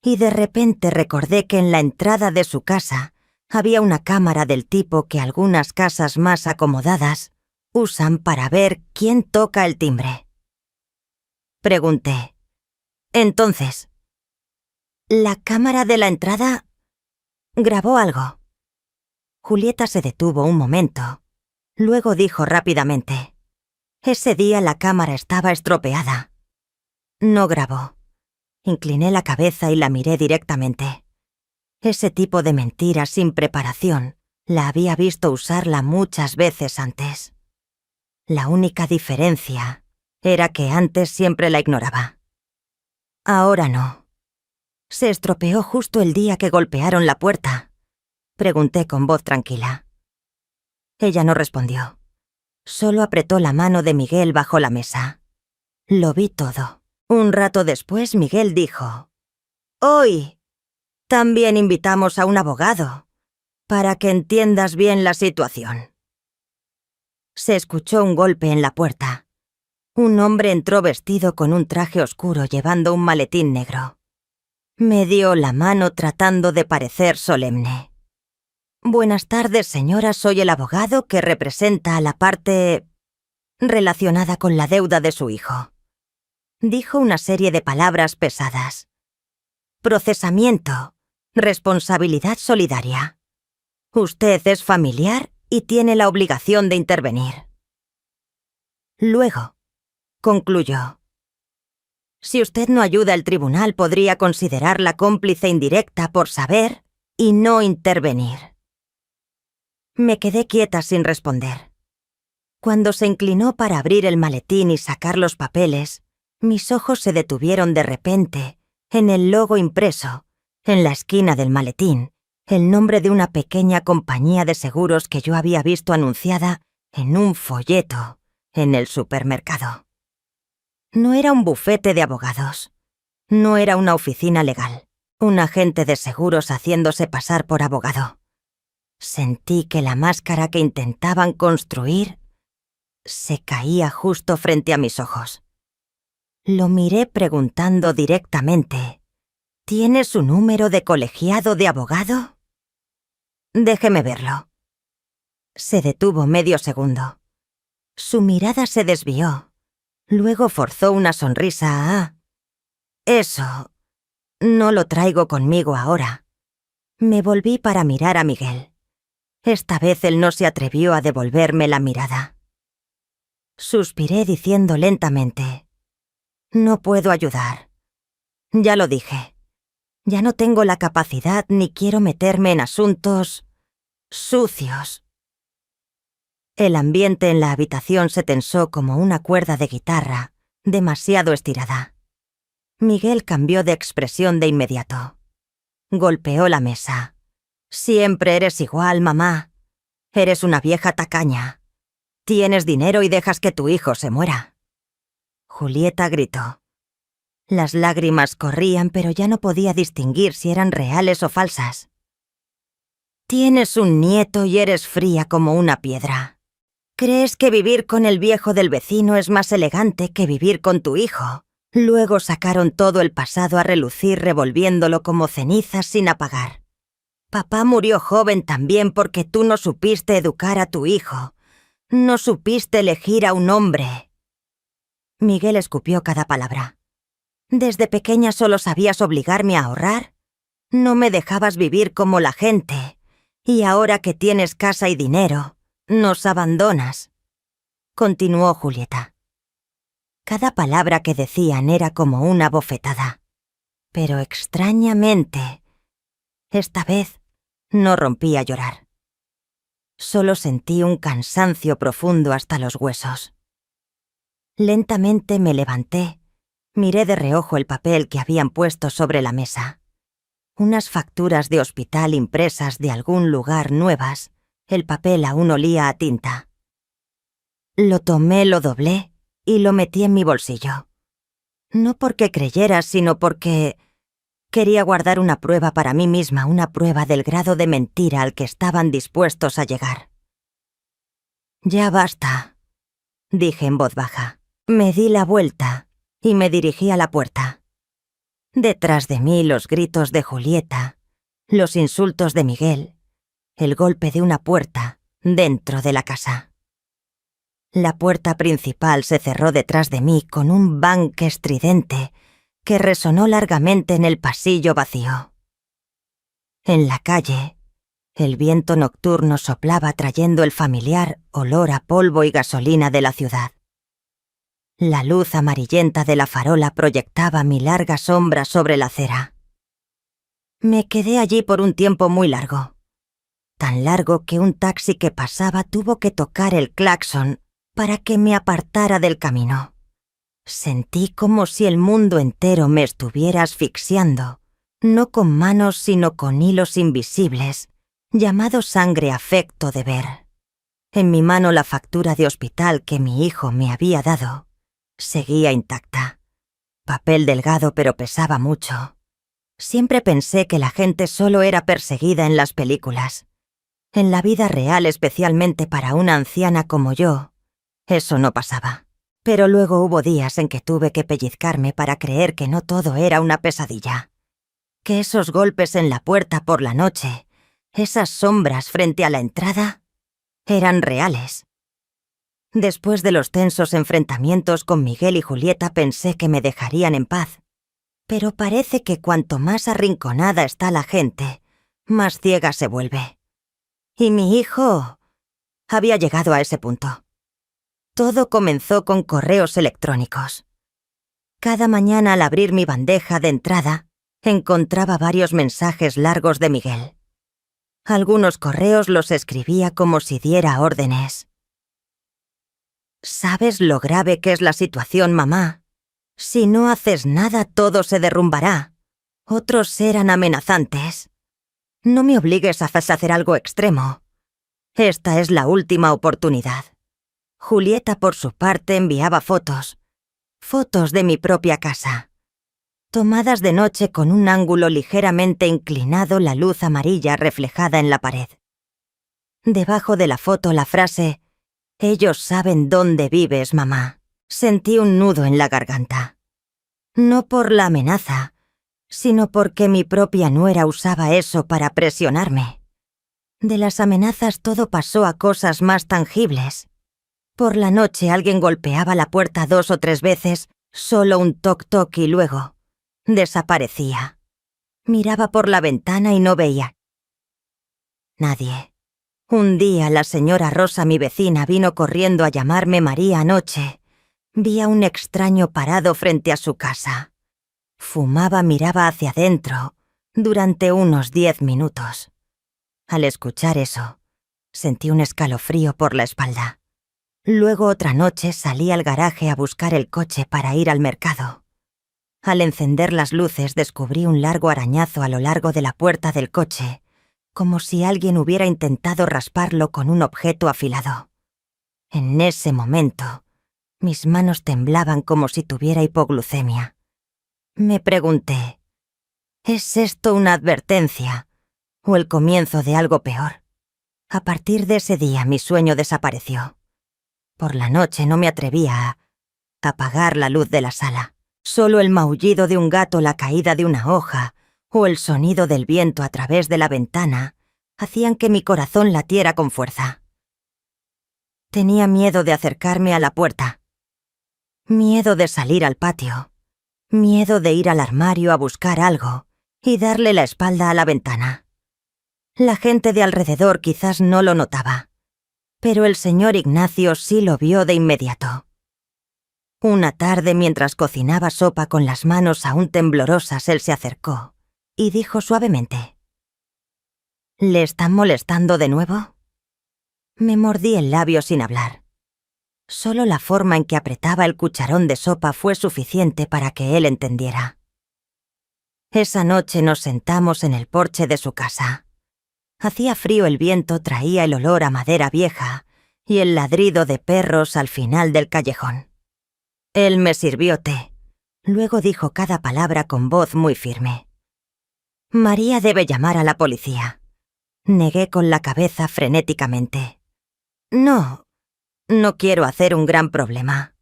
Speaker 1: y de repente recordé que en la entrada de su casa había una cámara del tipo que algunas casas más acomodadas usan para ver quién toca el timbre. Pregunté, entonces, ¿la cámara de la entrada grabó algo? Julieta se detuvo un momento. Luego dijo rápidamente, ese día la cámara estaba estropeada. No grabó. Incliné la cabeza y la miré directamente. Ese tipo de mentira sin preparación la había visto usarla muchas veces antes. La única diferencia era que antes siempre la ignoraba. Ahora no. ¿Se estropeó justo el día que golpearon la puerta? Pregunté con voz tranquila. Ella no respondió. Solo apretó la mano de Miguel bajo la mesa. Lo vi todo. Un rato después Miguel dijo, «Hoy también invitamos a un abogado, para que entiendas bien la situación». Se escuchó un golpe en la puerta. Un hombre entró vestido con un traje oscuro, llevando un maletín negro. Me dio la mano tratando de parecer solemne. «Buenas tardes, señora, soy el abogado que representa a la parte relacionada con la deuda de su hijo». Dijo una serie de palabras pesadas. Procesamiento, responsabilidad solidaria. Usted es familiar y tiene la obligación de intervenir. Luego, concluyó, si usted no ayuda, el tribunal podría considerarla cómplice indirecta por saber y no intervenir. Me quedé quieta sin responder. Cuando se inclinó para abrir el maletín y sacar los papeles, mis ojos se detuvieron de repente en el logo impreso, en la esquina del maletín, el nombre de una pequeña compañía de seguros que yo había visto anunciada en un folleto en el supermercado. No era un bufete de abogados. No era una oficina legal. Un agente de seguros haciéndose pasar por abogado. Sentí que la máscara que intentaban construir se caía justo frente a mis ojos. Lo miré preguntando directamente, ¿tiene su número de colegiado de abogado? Déjeme verlo. Se detuvo medio segundo. Su mirada se desvió. Luego forzó una sonrisa. Eso no lo traigo conmigo ahora. Me volví para mirar a Miguel. Esta vez él no se atrevió a devolverme la mirada. Suspiré diciendo lentamente, no puedo ayudar. Ya lo dije. Ya no tengo la capacidad ni quiero meterme en asuntos sucios. El ambiente en la habitación se tensó como una cuerda de guitarra, demasiado estirada. Miguel cambió de expresión de inmediato. Golpeó la mesa. «Siempre eres igual, mamá. Eres una vieja tacaña. Tienes dinero y dejas que tu hijo se muera». Julieta gritó. Las lágrimas corrían, pero ya no podía distinguir si eran reales o falsas. «Tienes un nieto y eres fría como una piedra. ¿Crees que vivir con el viejo del vecino es más elegante que vivir con tu hijo?» Luego sacaron todo el pasado a relucir revolviéndolo como cenizas sin apagar. «Papá murió joven también porque tú no supiste educar a tu hijo. No supiste elegir a un hombre». Miguel escupió cada palabra. «Desde pequeña solo sabías obligarme a ahorrar. No me dejabas vivir como la gente. Y ahora que tienes casa y dinero, nos abandonas», continuó Julieta. Cada palabra que decían era como una bofetada. Pero extrañamente, esta vez no rompí a llorar. Solo sentí un cansancio profundo hasta los huesos. Lentamente me levanté, miré de reojo el papel que habían puesto sobre la mesa. Unas facturas de hospital impresas de algún lugar nuevas. El papel aún olía a tinta. Lo tomé, lo doblé y lo metí en mi bolsillo. No porque creyera, sino porque quería guardar una prueba para mí misma, una prueba del grado de mentira al que estaban dispuestos a llegar. «Ya basta», dije en voz baja. Me di la vuelta y me dirigí a la puerta. Detrás de mí los gritos de Julieta, los insultos de Miguel, el golpe de una puerta dentro de la casa. La puerta principal se cerró detrás de mí con un bang estridente que resonó largamente en el pasillo vacío. En la calle, el viento nocturno soplaba trayendo el familiar olor a polvo y gasolina de la ciudad. La luz amarillenta de la farola proyectaba mi larga sombra sobre la acera. Me quedé allí por un tiempo muy largo. Tan largo que un taxi que pasaba tuvo que tocar el claxon para que me apartara del camino. Sentí como si el mundo entero me estuviera asfixiando, no con manos sino con hilos invisibles, llamado sangre afecto de ver. En mi mano la factura de hospital que mi hijo me había dado seguía intacta. Papel delgado pero pesaba mucho. Siempre pensé que la gente solo era perseguida en las películas. En la vida real, especialmente para una anciana como yo, eso no pasaba. Pero luego hubo días en que tuve que pellizcarme para creer que no todo era una pesadilla. Que esos golpes en la puerta por la noche, esas sombras frente a la entrada, eran reales. Después de los tensos enfrentamientos con Miguel y Julieta pensé que me dejarían en paz. Pero parece que cuanto más arrinconada está la gente, más ciega se vuelve. Y mi hijo había llegado a ese punto. Todo comenzó con correos electrónicos. Cada mañana al abrir mi bandeja de entrada, encontraba varios mensajes largos de Miguel. Algunos correos los escribía como si diera órdenes. «¿Sabes lo grave que es la situación, mamá? Si no haces nada, todo se derrumbará». Otros eran amenazantes. «No me obligues a hacer algo extremo. Esta es la última oportunidad». Julieta, por su parte, enviaba fotos de mi propia casa, tomadas de noche con un ángulo ligeramente inclinado, la luz amarilla reflejada en la pared. Debajo de la foto la frase «Ellos saben dónde vives, mamá». Sentí un nudo en la garganta. No por la amenaza, sino porque mi propia nuera usaba eso para presionarme. De las amenazas todo pasó a cosas más tangibles. Por la noche alguien golpeaba la puerta 2 o 3 veces, solo un toc-toc y luego desaparecía. Miraba por la ventana y no veía nadie. Un día la señora Rosa, mi vecina, vino corriendo a llamarme María anoche. Vi a un extraño parado frente a su casa. Fumaba, miraba hacia adentro durante unos 10 minutos. Al escuchar eso, sentí un escalofrío por la espalda. Luego otra noche salí al garaje a buscar el coche para ir al mercado. Al encender las luces descubrí un largo arañazo a lo largo de la puerta del coche, como si alguien hubiera intentado rasparlo con un objeto afilado. En ese momento, mis manos temblaban como si tuviera hipoglucemia. Me pregunté, ¿es esto una advertencia o el comienzo de algo peor? A partir de ese día mi sueño desapareció. Por la noche no me atrevía a apagar la luz de la sala. Solo el maullido de un gato, la caída de una hoja o el sonido del viento a través de la ventana hacían que mi corazón latiera con fuerza. Tenía miedo de acercarme a la puerta, miedo de salir al patio, miedo de ir al armario a buscar algo y darle la espalda a la ventana. La gente de alrededor quizás no lo notaba, pero el señor Ignacio sí lo vio de inmediato. Una tarde, mientras cocinaba sopa con las manos aún temblorosas, él se acercó y dijo suavemente: ¿Le están molestando de nuevo? Me mordí el labio sin hablar. Solo la forma en que apretaba el cucharón de sopa fue suficiente para que él entendiera. Esa noche nos sentamos en el porche de su casa. Hacía frío, el viento traía el olor a madera vieja y el ladrido de perros al final del callejón. Él me sirvió té. Luego dijo cada palabra con voz muy firme. María debe llamar a la policía. Negué con la cabeza frenéticamente. No quiero hacer un gran problema.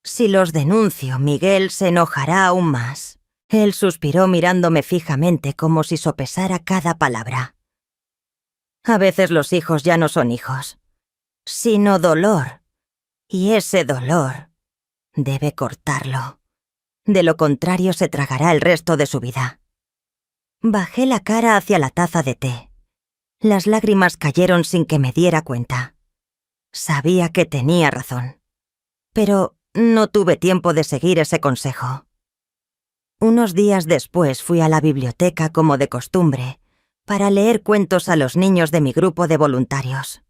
Speaker 1: Si los denuncio, Miguel se enojará aún más. Él suspiró mirándome fijamente como si sopesara cada palabra. A veces los hijos ya no son hijos, sino dolor. Y ese dolor debe cortarlo. De lo contrario se tragará el resto de su vida. Bajé la cara hacia la taza de té. Las lágrimas cayeron sin que me diera cuenta. Sabía que tenía razón, pero no tuve tiempo de seguir ese consejo. Unos días después fui a la biblioteca como de costumbre para leer cuentos a los niños de mi grupo de voluntarios.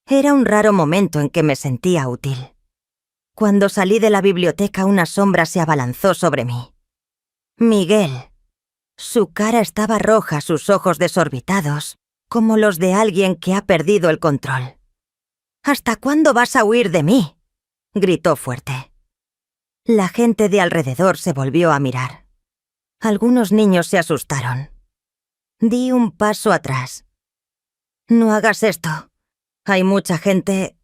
Speaker 1: Era un raro momento en que me sentía útil. Cuando salí de la biblioteca, una sombra se abalanzó sobre mí. Miguel. Su cara estaba roja, sus ojos desorbitados, como los de alguien que ha perdido el control. ¿Hasta cuándo vas a huir de mí?, gritó fuerte. La gente de alrededor se volvió a mirar. Algunos niños se asustaron. Di un paso atrás. No hagas esto. Hay mucha gente...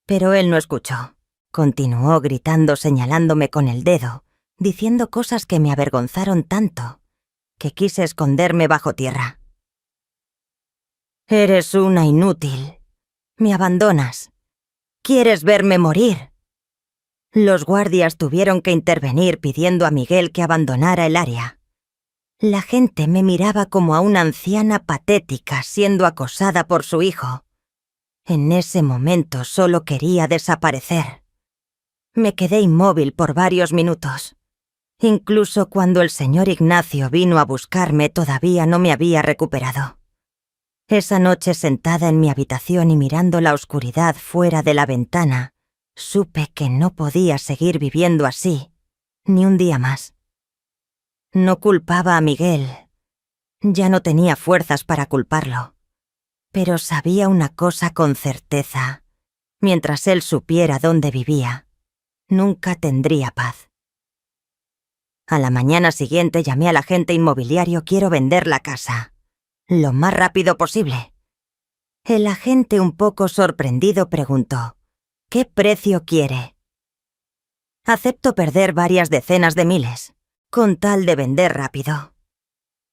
Speaker 1: Pero él no escuchó. Continuó gritando, señalándome con el dedo, diciendo cosas que me avergonzaron tanto que quise esconderme bajo tierra. Eres una inútil. Me abandonas. ¿Quieres verme morir? Los guardias tuvieron que intervenir pidiendo a Miguel que abandonara el área. La gente me miraba como a una anciana patética siendo acosada por su hijo. En ese momento solo quería desaparecer. Me quedé inmóvil por varios minutos. Incluso cuando el señor Ignacio vino a buscarme todavía no me había recuperado. Esa noche, sentada en mi habitación y mirando la oscuridad fuera de la ventana, supe que no podía seguir viviendo así, ni un día más. No culpaba a Miguel. Ya no tenía fuerzas para culparlo. Pero sabía una cosa con certeza. Mientras él supiera dónde vivía, nunca tendría paz. A la mañana siguiente llamé al agente inmobiliario: quiero vender la casa. Lo más rápido posible. El agente, un poco sorprendido, preguntó: ¿qué precio quiere? Acepto perder varias decenas de miles, con tal de vender rápido.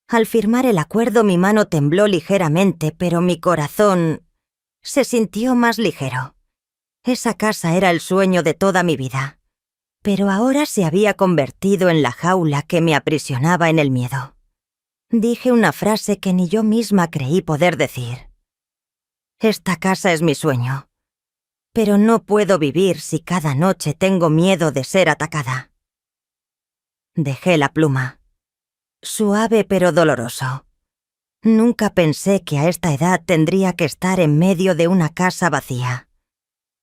Speaker 1: Al firmar el acuerdo mi mano tembló ligeramente, pero mi corazón se sintió más ligero. Esa casa era el sueño de toda mi vida, pero ahora se había convertido en la jaula que me aprisionaba en el miedo. Dije una frase que ni yo misma creí poder decir. Esta casa es mi sueño, pero no puedo vivir si cada noche tengo miedo de ser atacada. Dejé la pluma. Suave pero doloroso. Nunca pensé que a esta edad tendría que estar en medio de una casa vacía,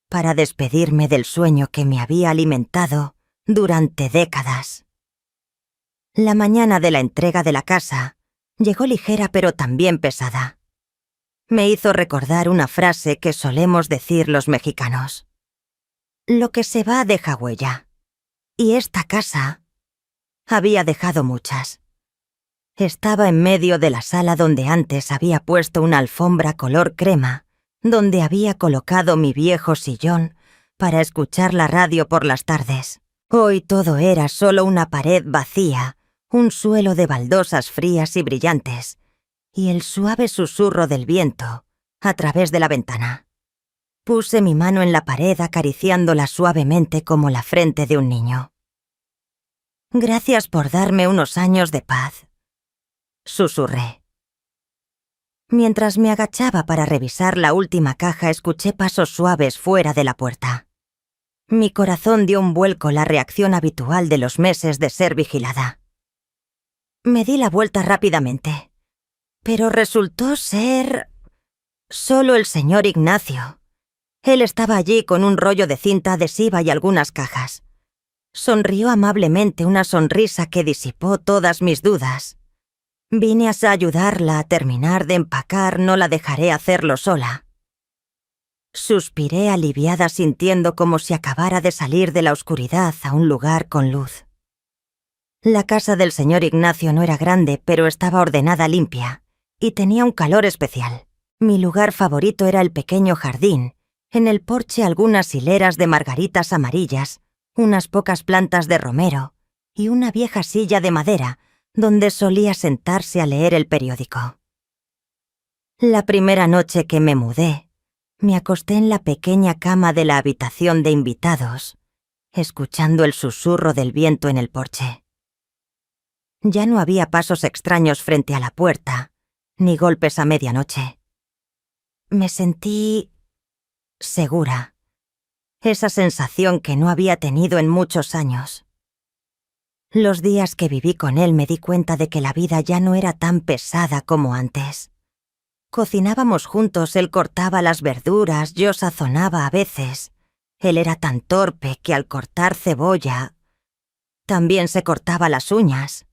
Speaker 1: para despedirme del sueño que me había alimentado durante décadas. La mañana de la entrega de la casa llegó ligera pero también pesada. Me hizo recordar una frase que solemos decir los mexicanos. Lo que se va deja huella. Y esta casa había dejado muchas. Estaba en medio de la sala donde antes había puesto una alfombra color crema, donde había colocado mi viejo sillón para escuchar la radio por las tardes. Hoy todo era solo una pared vacía, un suelo de baldosas frías y brillantes, y el suave susurro del viento a través de la ventana. Puse mi mano en la pared acariciándola suavemente como la frente de un niño. Gracias por darme unos años de paz, susurré. Mientras me agachaba para revisar la última caja, escuché pasos suaves fuera de la puerta. Mi corazón dio un vuelco, la reacción habitual de los meses de ser vigilada. Me di la vuelta rápidamente, pero resultó ser solo el señor Ignacio. Él estaba allí con un rollo de cinta adhesiva y algunas cajas. Sonrió amablemente, una sonrisa que disipó todas mis dudas. Vine a ayudarla a terminar de empacar, no la dejaré hacerlo sola. Suspiré aliviada, sintiendo como si acabara de salir de la oscuridad a un lugar con luz. La casa del señor Ignacio no era grande, pero estaba ordenada, limpia, y tenía un calor especial. Mi lugar favorito era el pequeño jardín, en el porche algunas hileras de margaritas amarillas, unas pocas plantas de romero y una vieja silla de madera donde solía sentarse a leer el periódico. La primera noche que me mudé, me acosté en la pequeña cama de la habitación de invitados, escuchando el susurro del viento en el porche. Ya no había pasos extraños frente a la puerta, ni golpes a medianoche. Me sentí segura, esa sensación que no había tenido en muchos años. Los días que viví con él me di cuenta de que la vida ya no era tan pesada como antes. Cocinábamos juntos, él cortaba las verduras, yo sazonaba a veces. Él era tan torpe que al cortar cebolla, también se cortaba las uñas.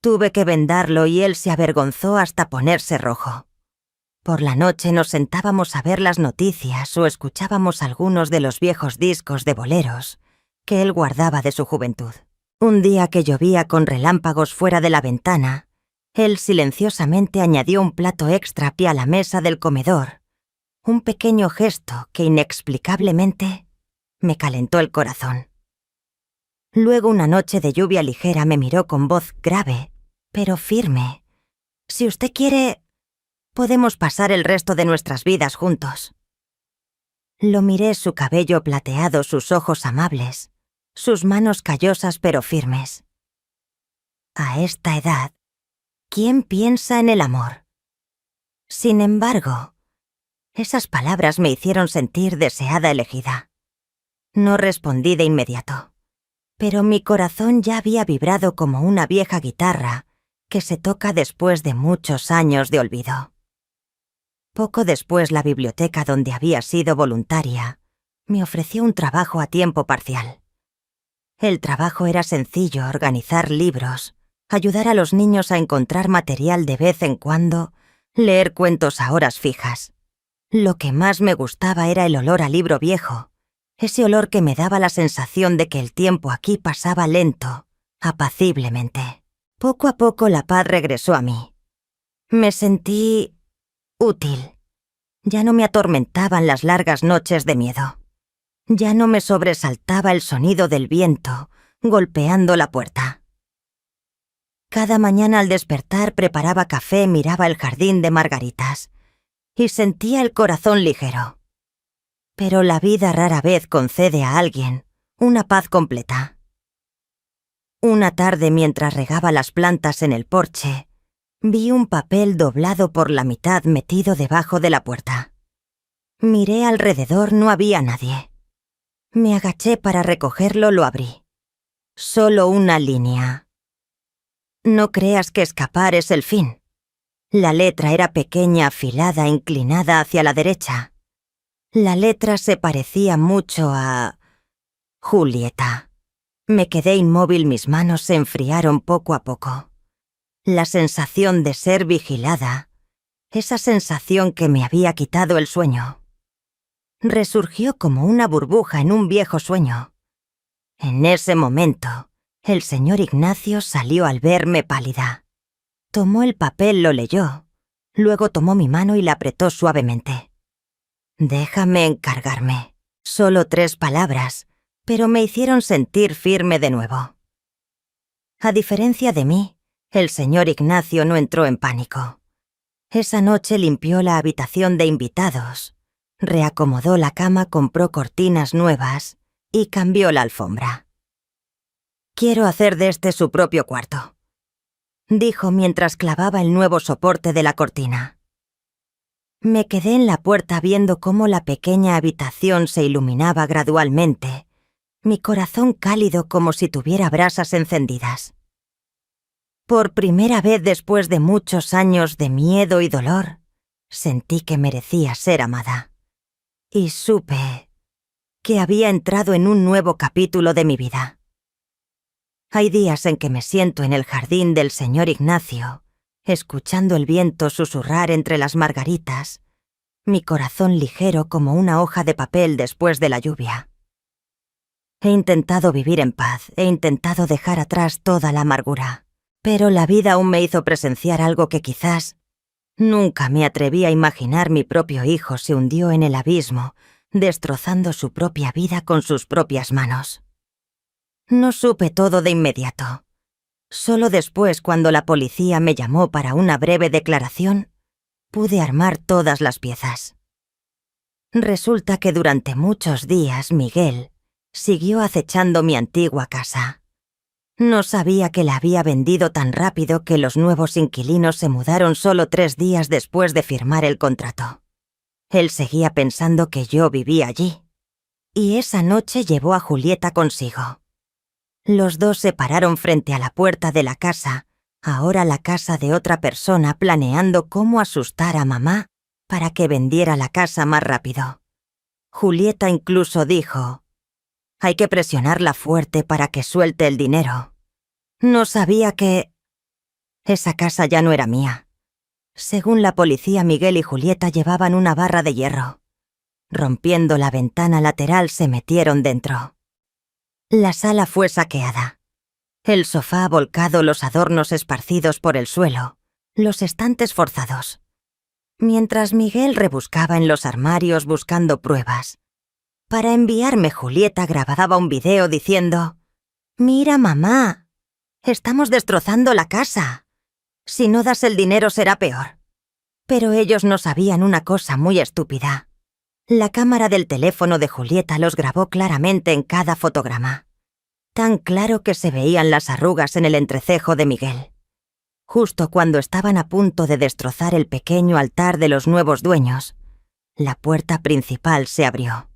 Speaker 1: Tuve que vendarlo y él se avergonzó hasta ponerse rojo. Por la noche nos sentábamos a ver las noticias o escuchábamos algunos de los viejos discos de boleros que él guardaba de su juventud. Un día que llovía con relámpagos fuera de la ventana, él silenciosamente añadió un plato extra a pie a la mesa del comedor, un pequeño gesto que inexplicablemente me calentó el corazón. Luego, una noche de lluvia ligera, me miró con voz grave, pero firme. Si usted quiere, podemos pasar el resto de nuestras vidas juntos. Lo miré, su cabello plateado, sus ojos amables, sus manos callosas pero firmes. A esta edad, ¿quién piensa en el amor? Sin embargo, esas palabras me hicieron sentir deseada, elegida. No respondí de inmediato, pero mi corazón ya había vibrado como una vieja guitarra que se toca después de muchos años de olvido. Poco después, la biblioteca donde había sido voluntaria me ofreció un trabajo a tiempo parcial. El trabajo era sencillo: organizar libros, ayudar a los niños a encontrar material de vez en cuando, leer cuentos a horas fijas. Lo que más me gustaba era el olor a libro viejo, ese olor que me daba la sensación de que el tiempo aquí pasaba lento, apaciblemente. Poco a poco la paz regresó a mí. Me sentí útil. Ya no me atormentaban las largas noches de miedo. Ya no me sobresaltaba el sonido del viento golpeando la puerta. Cada mañana al despertar preparaba café, miraba el jardín de margaritas y sentía el corazón ligero. Pero la vida rara vez concede a alguien una paz completa. Una tarde, mientras regaba las plantas en el porche, vi un papel doblado por la mitad metido debajo de la puerta. Miré alrededor, no había nadie. Me agaché para recogerlo, lo abrí. Solo una línea. No creas que escapar es el fin. La letra era pequeña, afilada, inclinada hacia la derecha. La letra se parecía mucho a... Julieta. Me quedé inmóvil, mis manos se enfriaron poco a poco. La sensación de ser vigilada, esa sensación que me había quitado el sueño, resurgió como una burbuja en un viejo sueño. En ese momento, el señor Ignacio salió al verme pálida. Tomó el papel, lo leyó, luego tomó mi mano y la apretó suavemente. Déjame encargarme. Solo 3 palabras, pero me hicieron sentir firme de nuevo. A diferencia de mí, el señor Ignacio no entró en pánico. Esa noche limpió la habitación de invitados, reacomodó la cama, compró cortinas nuevas y cambió la alfombra. «Quiero hacer de este su propio cuarto», dijo mientras clavaba el nuevo soporte de la cortina. Me quedé en la puerta viendo cómo la pequeña habitación se iluminaba gradualmente, mi corazón cálido como si tuviera brasas encendidas. Por primera vez después de muchos años de miedo y dolor, sentí que merecía ser amada. Y supe que había entrado en un nuevo capítulo de mi vida. Hay días en que me siento en el jardín del señor Ignacio, escuchando el viento susurrar entre las margaritas, mi corazón ligero como una hoja de papel después de la lluvia. He intentado vivir en paz, he intentado dejar atrás toda la amargura, pero la vida aún me hizo presenciar algo que quizás nunca me atreví a imaginar. Mi propio hijo se hundió en el abismo, destrozando su propia vida con sus propias manos. No supe todo de inmediato. Solo después, cuando la policía me llamó para una breve declaración, pude armar todas las piezas. Resulta que durante muchos días Miguel siguió acechando mi antigua casa. No sabía que la había vendido tan rápido que los nuevos inquilinos se mudaron solo 3 días después de firmar el contrato. Él seguía pensando que yo vivía allí. Y esa noche llevó a Julieta consigo. Los dos se pararon frente a la puerta de la casa, ahora la casa de otra persona, planeando cómo asustar a mamá para que vendiera la casa más rápido. Julieta incluso dijo: «Hay que presionarla fuerte para que suelte el dinero». No sabía que... Esa casa ya no era mía. Según la policía, Miguel y Julieta llevaban una barra de hierro. Rompiendo la ventana lateral se metieron dentro. La sala fue saqueada. El sofá volcado, los adornos esparcidos por el suelo, los estantes forzados. Mientras Miguel rebuscaba en los armarios buscando pruebas. Para enviarme, Julieta grababa un video diciendo: «Mira, mamá, estamos destrozando la casa. Si no das el dinero será peor». Pero ellos no sabían una cosa muy estúpida. La cámara del teléfono de Julieta los grabó claramente en cada fotograma. Tan claro que se veían las arrugas en el entrecejo de Miguel. Justo cuando estaban a punto de destrozar el pequeño altar de los nuevos dueños, la puerta principal se abrió.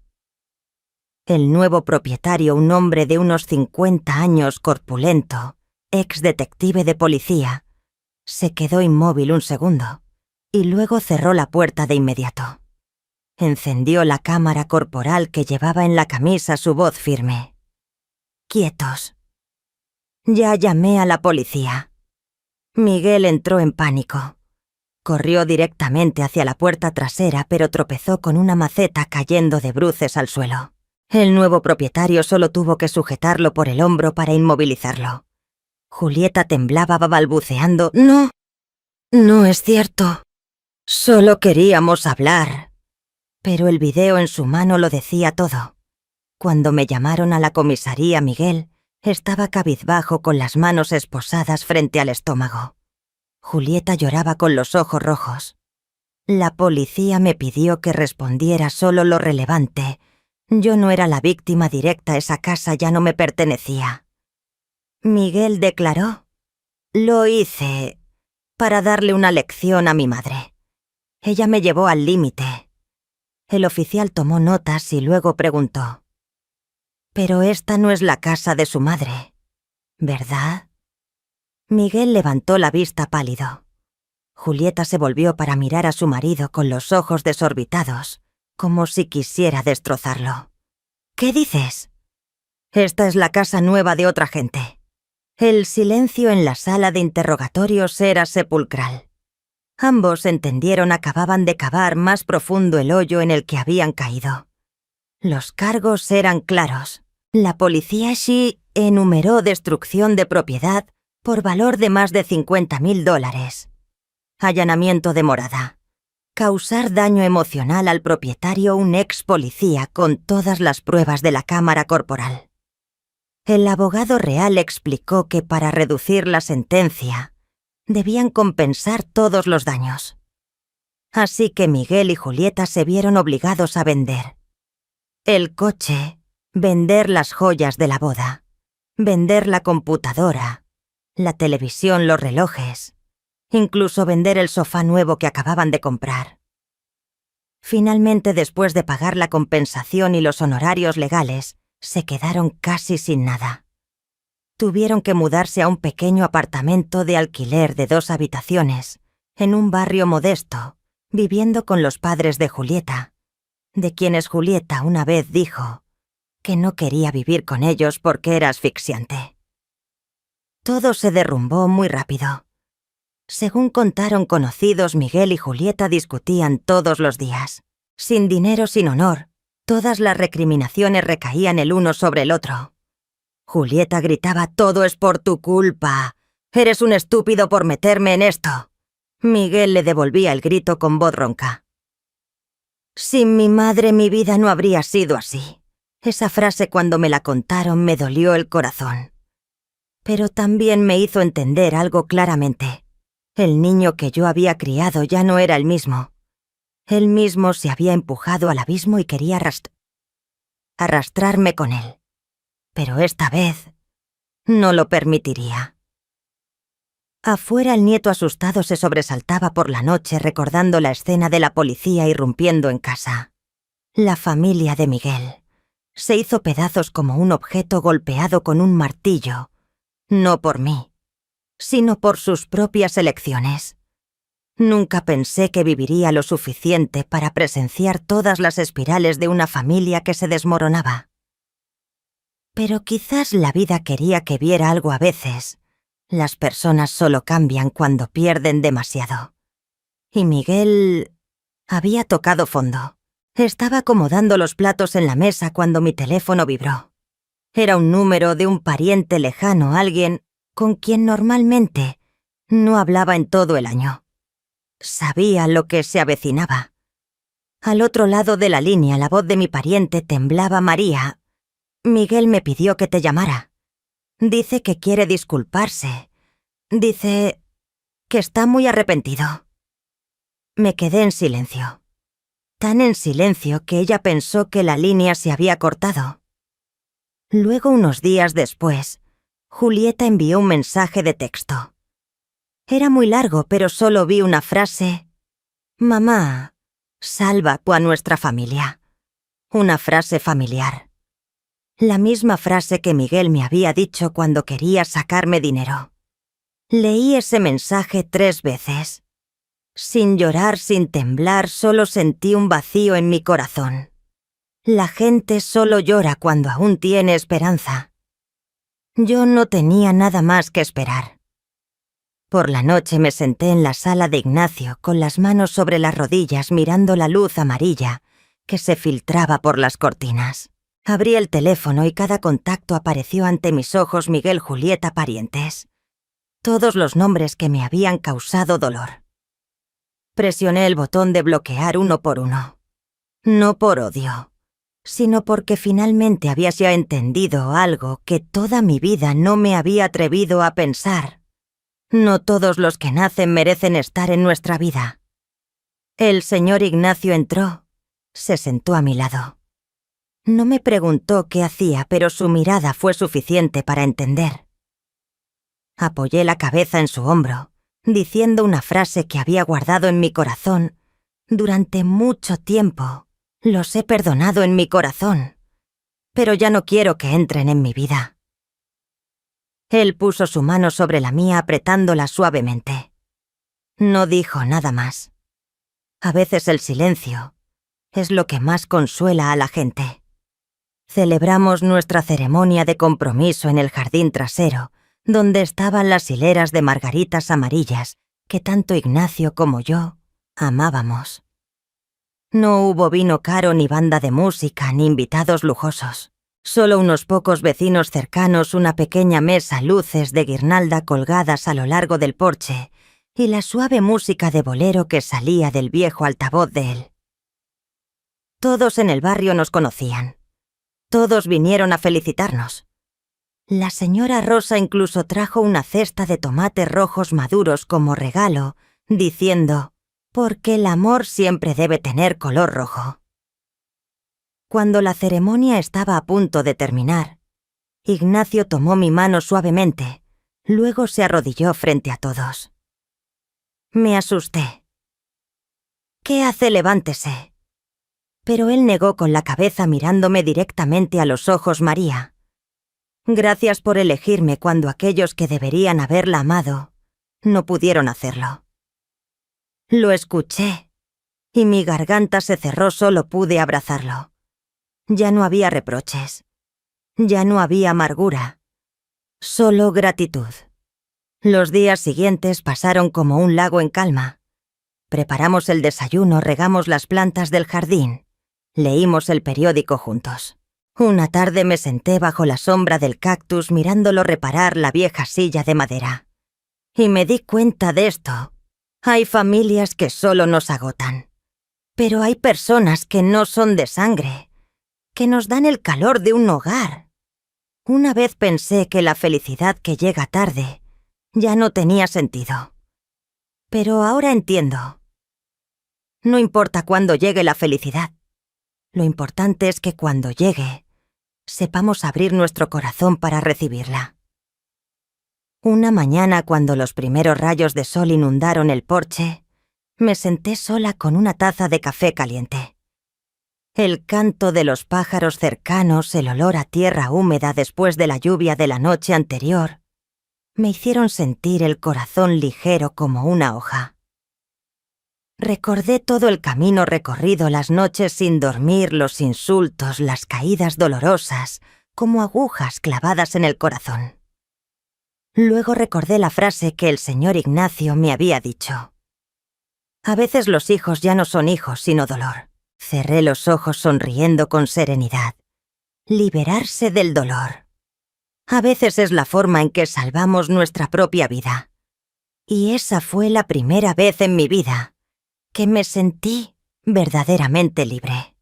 Speaker 1: El nuevo propietario, un hombre de unos 50 años, corpulento, ex detective de policía, se quedó inmóvil un segundo y luego cerró la puerta de inmediato. Encendió la cámara corporal que llevaba en la camisa, su voz firme: «Quietos. Ya llamé a la policía». Miguel entró en pánico. Corrió directamente hacia la puerta trasera, pero tropezó con una maceta, cayendo de bruces al suelo. El nuevo propietario solo tuvo que sujetarlo por el hombro para inmovilizarlo. Julieta temblaba, balbuceando: «No, no es cierto. Solo queríamos hablar». Pero el video en su mano lo decía todo. Cuando me llamaron a la comisaría, Miguel estaba cabizbajo con las manos esposadas frente al estómago. Julieta lloraba con los ojos rojos. La policía me pidió que respondiera solo lo relevante. Yo no era la víctima directa, esa casa ya no me pertenecía. Miguel declaró: «Lo hice para darle una lección a mi madre. Ella me llevó al límite». El oficial tomó notas y luego preguntó: «Pero esta no es la casa de su madre, ¿verdad?». Miguel levantó la vista pálido. Julieta se volvió para mirar a su marido con los ojos desorbitados, como si quisiera destrozarlo. «¿Qué dices?» «Esta es la casa nueva de otra gente». El silencio en la sala de interrogatorios era sepulcral. Ambos entendieron acababan de cavar más profundo el hoyo en el que habían caído. Los cargos eran claros. La policía Xi enumeró destrucción de propiedad por valor de más de $50.000. Allanamiento de morada. Causar daño emocional al propietario un ex policía con todas las pruebas de la cámara corporal. El abogado real explicó que para reducir la sentencia, debían compensar todos los daños. Así que Miguel y Julieta se vieron obligados a vender. El coche, vender las joyas de la boda, vender la computadora, la televisión, los relojes, incluso vender el sofá nuevo que acababan de comprar. Finalmente, después de pagar la compensación y los honorarios legales, se quedaron casi sin nada. Tuvieron que mudarse a un pequeño apartamento de alquiler de 2 habitaciones, en un barrio modesto, viviendo con los padres de Julieta, de quienes Julieta una vez dijo que no quería vivir con ellos porque era asfixiante. Todo se derrumbó muy rápido. Según contaron conocidos, Miguel y Julieta discutían todos los días. Sin dinero, sin honor, todas las recriminaciones recaían el uno sobre el otro. Julieta gritaba: «Todo es por tu culpa. Eres un estúpido por meterme en esto». Miguel le devolvía el grito con voz ronca: «Sin mi madre mi vida no habría sido así». Esa frase, cuando me la contaron, me dolió el corazón. Pero también me hizo entender algo claramente. El niño que yo había criado ya no era el mismo. Él mismo se había empujado al abismo y quería arrastrarme con él. Pero esta vez no lo permitiría. Afuera, el nieto asustado se sobresaltaba por la noche recordando la escena de la policía irrumpiendo en casa. La familia de Miguel se hizo pedazos como un objeto golpeado con un martillo, no por mí, sino por sus propias elecciones. Nunca pensé que viviría lo suficiente para presenciar todas las espirales de una familia que se desmoronaba. Pero quizás la vida quería que viera algo a veces. Las personas solo cambian cuando pierden demasiado. Y Miguel había tocado fondo. Estaba acomodando los platos en la mesa cuando mi teléfono vibró. Era un número de un pariente lejano, alguien con quien normalmente no hablaba en todo el año. Sabía lo que se avecinaba. Al otro lado de la línea, la voz de mi pariente temblaba. «María, Miguel me pidió que te llamara. Dice que quiere disculparse. Dice que está muy arrepentido». Me quedé en silencio. Tan en silencio que ella pensó que la línea se había cortado. Luego, unos días después, Julieta envió un mensaje de texto. Era muy largo, pero solo vi una frase: «Mamá, salva a nuestra familia». Una frase familiar. La misma frase que Miguel me había dicho cuando quería sacarme dinero. Leí ese mensaje 3 veces. Sin llorar, sin temblar, solo sentí un vacío en mi corazón. La gente solo llora cuando aún tiene esperanza. Yo no tenía nada más que esperar. Por la noche me senté en la sala de Ignacio con las manos sobre las rodillas mirando la luz amarilla que se filtraba por las cortinas. Abrí el teléfono y cada contacto apareció ante mis ojos: Miguel, Julieta, parientes. Todos los nombres que me habían causado dolor. Presioné el botón de bloquear uno por uno. No por odio, sino porque finalmente había ya entendido algo que toda mi vida no me había atrevido a pensar. No todos los que nacen merecen estar en nuestra vida. El señor Ignacio entró, se sentó a mi lado. No me preguntó qué hacía, pero su mirada fue suficiente para entender. Apoyé la cabeza en su hombro, diciendo una frase que había guardado en mi corazón durante mucho tiempo. Los he perdonado en mi corazón, pero ya no quiero que entren en mi vida. Él puso su mano sobre la mía apretándola suavemente. No dijo nada más. A veces el silencio es lo que más consuela a la gente. Celebramos nuestra ceremonia de compromiso en el jardín trasero, donde estaban las hileras de margaritas amarillas que tanto Ignacio como yo amábamos. No hubo vino caro ni banda de música ni invitados lujosos. Solo unos pocos vecinos cercanos, una pequeña mesa, luces de guirnalda colgadas a lo largo del porche y la suave música de bolero que salía del viejo altavoz de él. Todos en el barrio nos conocían. Todos vinieron a felicitarnos. La señora Rosa incluso trajo una cesta de tomates rojos maduros como regalo, diciendo: «Porque el amor siempre debe tener color rojo». Cuando la ceremonia estaba a punto de terminar, Ignacio tomó mi mano suavemente, luego se arrodilló frente a todos. Me asusté. «¿Qué hace? Levántese». Pero él negó con la cabeza mirándome directamente a los ojos. «María, gracias por elegirme cuando aquellos que deberían haberla amado no pudieron hacerlo». Lo escuché y mi garganta se cerró, solo pude abrazarlo. Ya no había reproches, ya no había amargura, solo gratitud. Los días siguientes pasaron como un lago en calma. Preparamos el desayuno, regamos las plantas del jardín, leímos el periódico juntos. Una tarde me senté bajo la sombra del cactus mirándolo reparar la vieja silla de madera. Y me di cuenta de esto. Hay familias que solo nos agotan, pero hay personas que no son de sangre, que nos dan el calor de un hogar. Una vez pensé que la felicidad que llega tarde ya no tenía sentido. Pero ahora entiendo. No importa cuándo llegue la felicidad. Lo importante es que cuando llegue, sepamos abrir nuestro corazón para recibirla. Una mañana, cuando los primeros rayos de sol inundaron el porche, me senté sola con una taza de café caliente. El canto de los pájaros cercanos, el olor a tierra húmeda después de la lluvia de la noche anterior, me hicieron sentir el corazón ligero como una hoja. Recordé todo el camino recorrido, las noches sin dormir, los insultos, las caídas dolorosas, como agujas clavadas en el corazón. Luego recordé la frase que el señor Ignacio me había dicho. A veces los hijos ya no son hijos, sino dolor. Cerré los ojos sonriendo con serenidad. Liberarse del dolor. A veces es la forma en que salvamos nuestra propia vida. Y esa fue la primera vez en mi vida que me sentí verdaderamente libre.